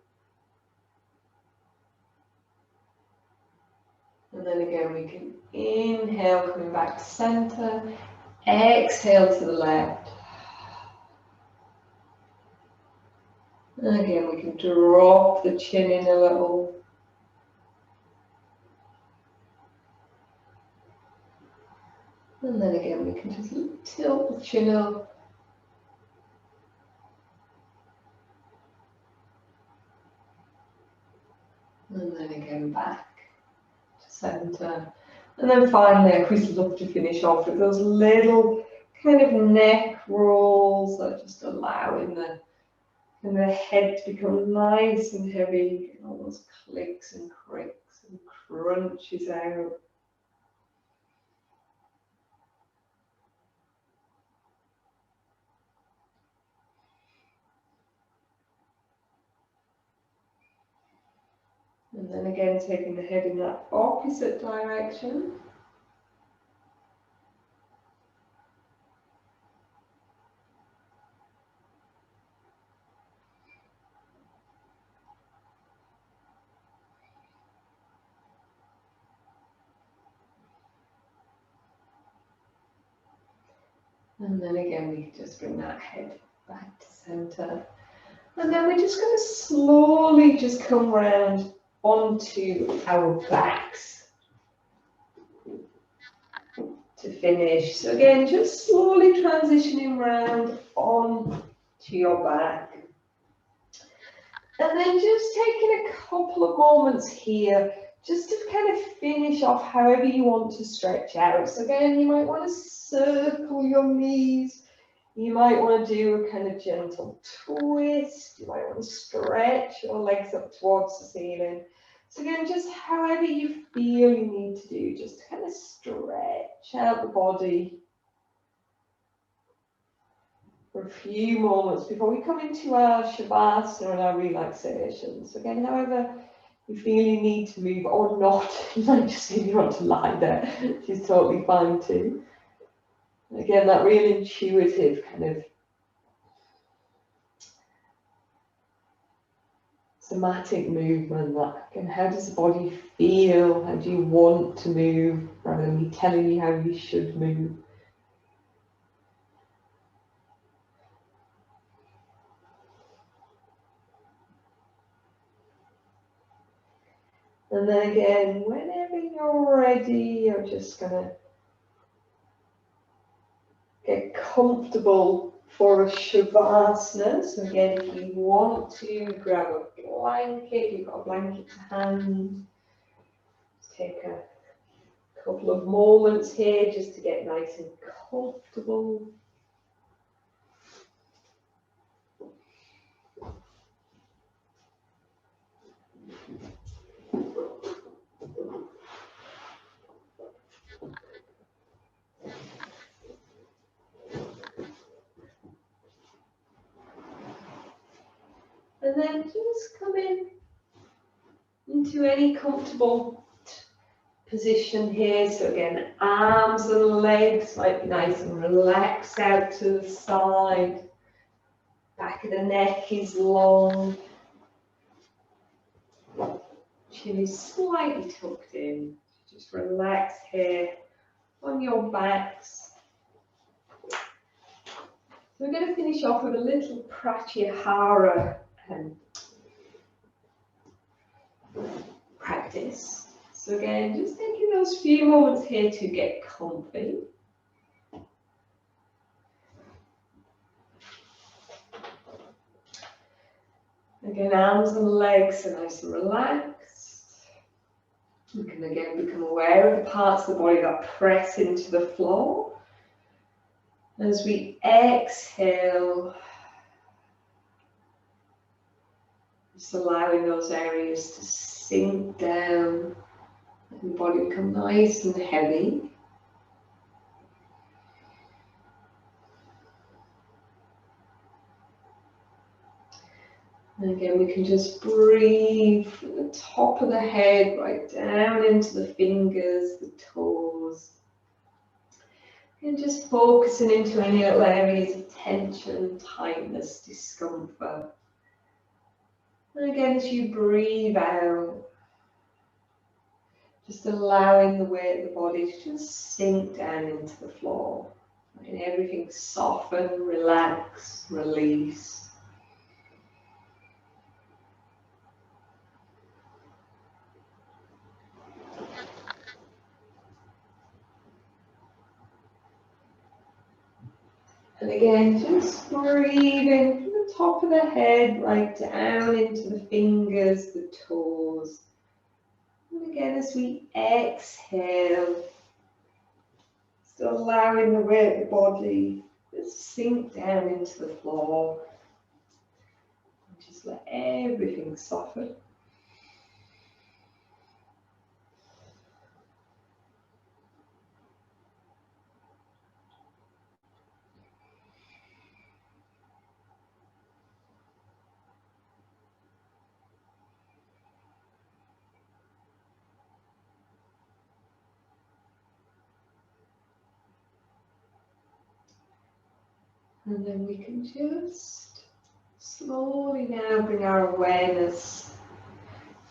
And then again, we can inhale, coming back to center. Exhale to the left. And again, we can drop the chin in a little. And then again, we can just tilt the chin up. And then again, back to center. And then finally, I always love to finish off with those little kind of neck rolls that just allowing the head to become nice and heavy. All those clicks and cricks and crunches out. And then again, taking the head in that opposite direction. And then again, we just bring that head back to center. And then we're just going to slowly just come round onto our backs to finish. So again, just slowly transitioning round on to your back. And then just taking a couple of moments here just to kind of finish off however you want to stretch out. So again, you might want to circle your knees. You might want to do a kind of gentle twist. You might want to stretch your legs up towards the ceiling. So again, just however you feel you need to do, just kind of stretch out the body for a few moments before we come into our Shavasana and our relaxation. So again, however you feel you need to move or not, you might just feel you want to lie there, which is totally fine too. Again, that real intuitive kind of somatic movement, that again, how does the body feel? How do you want to move rather than me telling you how you should move? And then again, whenever you're ready, you're just going to get comfortable for a Shavasana. So again, if you want to grab a blanket, you've got a blanket to hand. Just take a couple of moments here just to get nice and comfortable. And then just come into any comfortable position here. So again, arms and legs might be nice and relaxed out to the side. Back of the neck is long. Chin is slightly tucked in. Just relax here on your backs. So we're going to finish off with a little pratyahara practice. So again, just taking those few moments here to get comfy. Again, arms and legs are nice and relaxed. You can again become aware of the parts of the body that press into the floor. As we exhale, just allowing those areas to sink down and the body become nice and heavy. And again, we can just breathe from the top of the head right down into the fingers, the toes. And just focusing into any little areas of tension, tightness, discomfort. And again, as you breathe out, just allowing the weight of the body to just sink down into the floor. Letting everything soften, relax, release. And again, just breathing from the top of the head right down into the fingers, the toes. And again, as we exhale, still allowing the weight of the body to sink down into the floor. And just let everything soften. And then we can just slowly now bring our awareness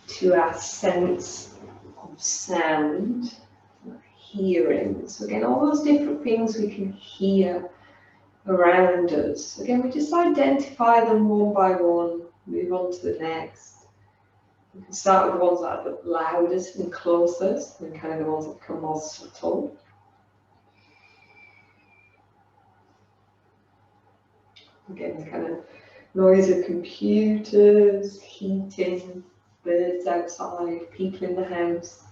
to our sense of sound, hearing. So again, all those different things we can hear around us. Again, we just identify them one by one, move on to the next. We can start with the ones that are the loudest and closest, and kind of the ones that become more subtle. Again, the kind of noise of computers, heating, birds outside, people in the house.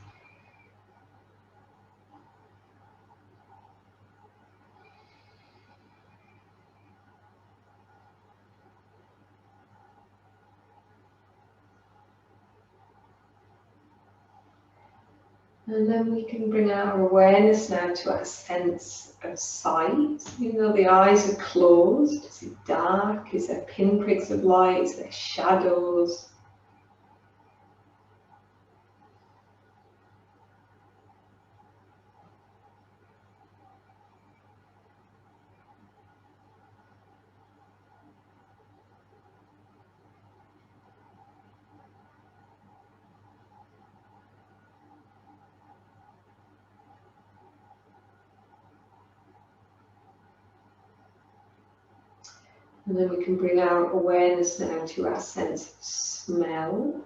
And then we can bring our awareness now to our sense of sight. Even though the eyes are closed, is it dark? Is there pinpricks of light? Is there shadows? And then we can bring our awareness now to our sense of smell.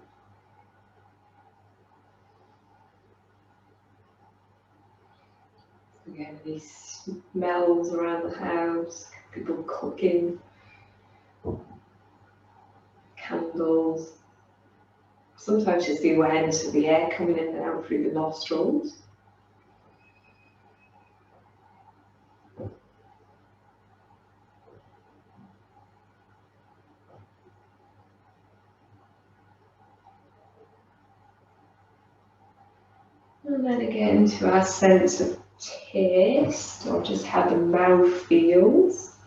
Again, these smells around the house, people cooking, candles. Sometimes just the awareness of the air coming in and out through the nostrils. And then again to our sense of taste, or just how the mouth feels.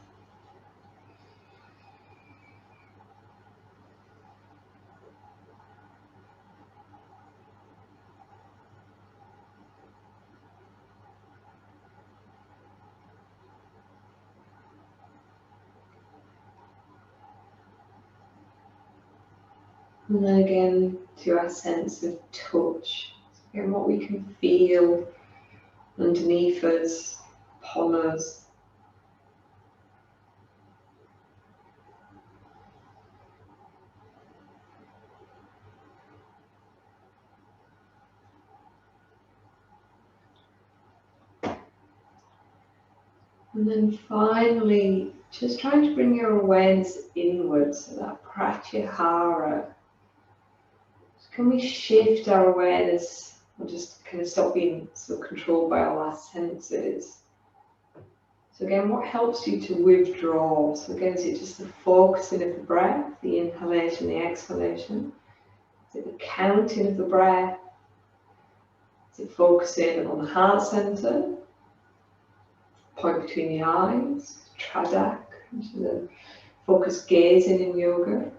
And then again to our sense of touch. Again, what we can feel underneath us, upon us. And then finally, just trying to bring your awareness inwards, so that pratyahara. So can we shift our awareness and just kind of stop being so controlled by our last senses? So again, what helps you to withdraw? So again, is it just the focusing of the breath, the inhalation, the exhalation? Is it the counting of the breath? Is it focusing on the heart center? Point between the eyes, tradak, which is a focused gazing in yoga.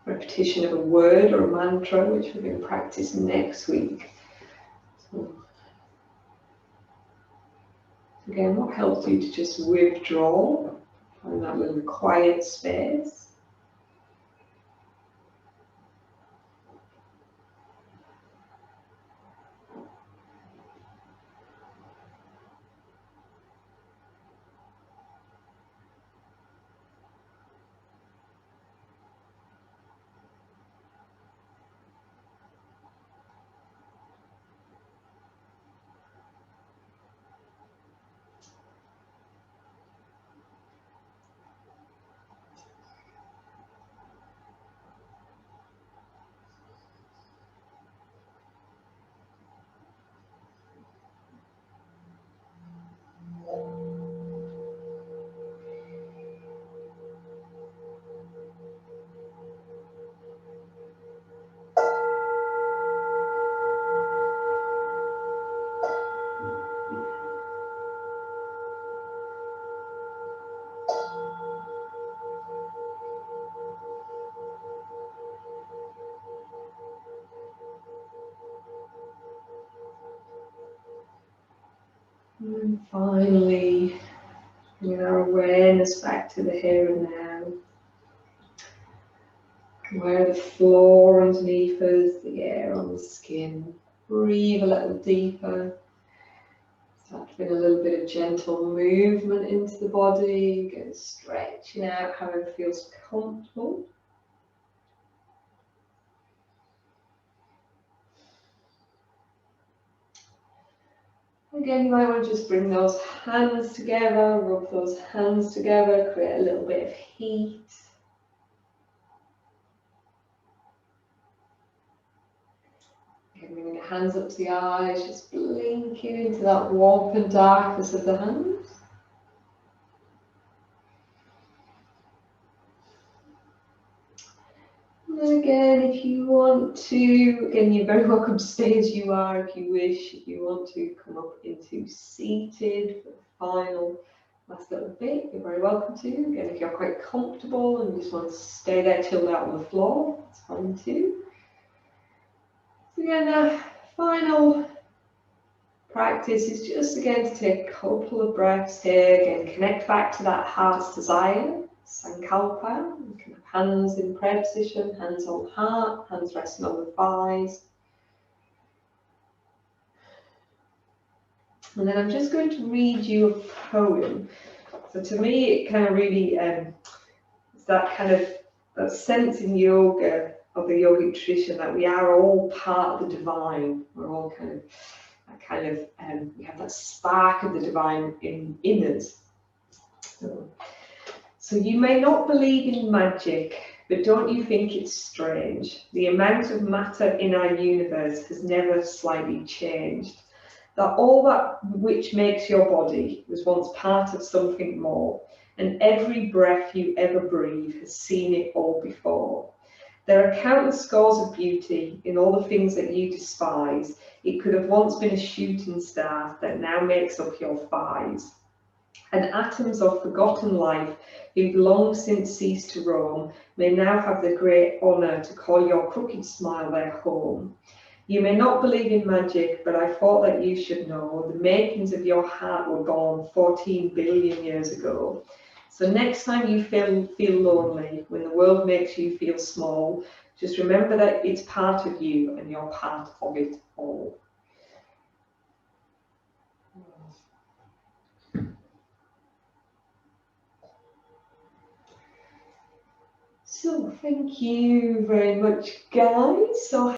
Repetition of a word or a mantra, which we're going to practice next week. So, again, what helps you to just withdraw, find that little quiet space. Finally, bringing our awareness back to the here and now. Where the floor underneath us, the air on the skin. Breathe a little deeper. Start to feel a little bit of gentle movement into the body. Again, stretching out however feels comfortable. Again, you might want to just bring those hands together, rub those hands together, create a little bit of heat. Again, bringing the hands up to the eyes, just blinking into that warmth and darkness of the hands. And again, if you want to, again, you're very welcome to stay as you are if you wish. If you want to come up into seated for the final last little bit, you're very welcome to. Again, if you're quite comfortable and you just want to stay there chilled out on the floor, that's fine too. So again, the final practice is just again to take a couple of breaths here. Again, connect back to that heart's desire, Sankalpa. You can have hands in prayer position, hands on heart, hands resting on the thighs. And then I'm just going to read you a poem. So to me, it kind of really, it's that kind of that sense in yoga, of the yogic tradition, that we are all part of the divine. We're all kind of, we have that spark of the divine in us. So you may not believe in magic, but don't you think it's strange? The amount of matter in our universe has never slightly changed. That all that which makes your body was once part of something more, and every breath you ever breathe has seen it all before. There are countless scores of beauty in all the things that you despise. It could have once been a shooting star that now makes up your thighs. And atoms of forgotten life, who've long since ceased to roam, may now have the great honour to call your crooked smile their home. You may not believe in magic, but I thought that you should know the makings of your heart were born 14 billion years ago. So next time you feel lonely, when the world makes you feel small, just remember that it's part of you and you're part of it all. So thank you very much, guys. So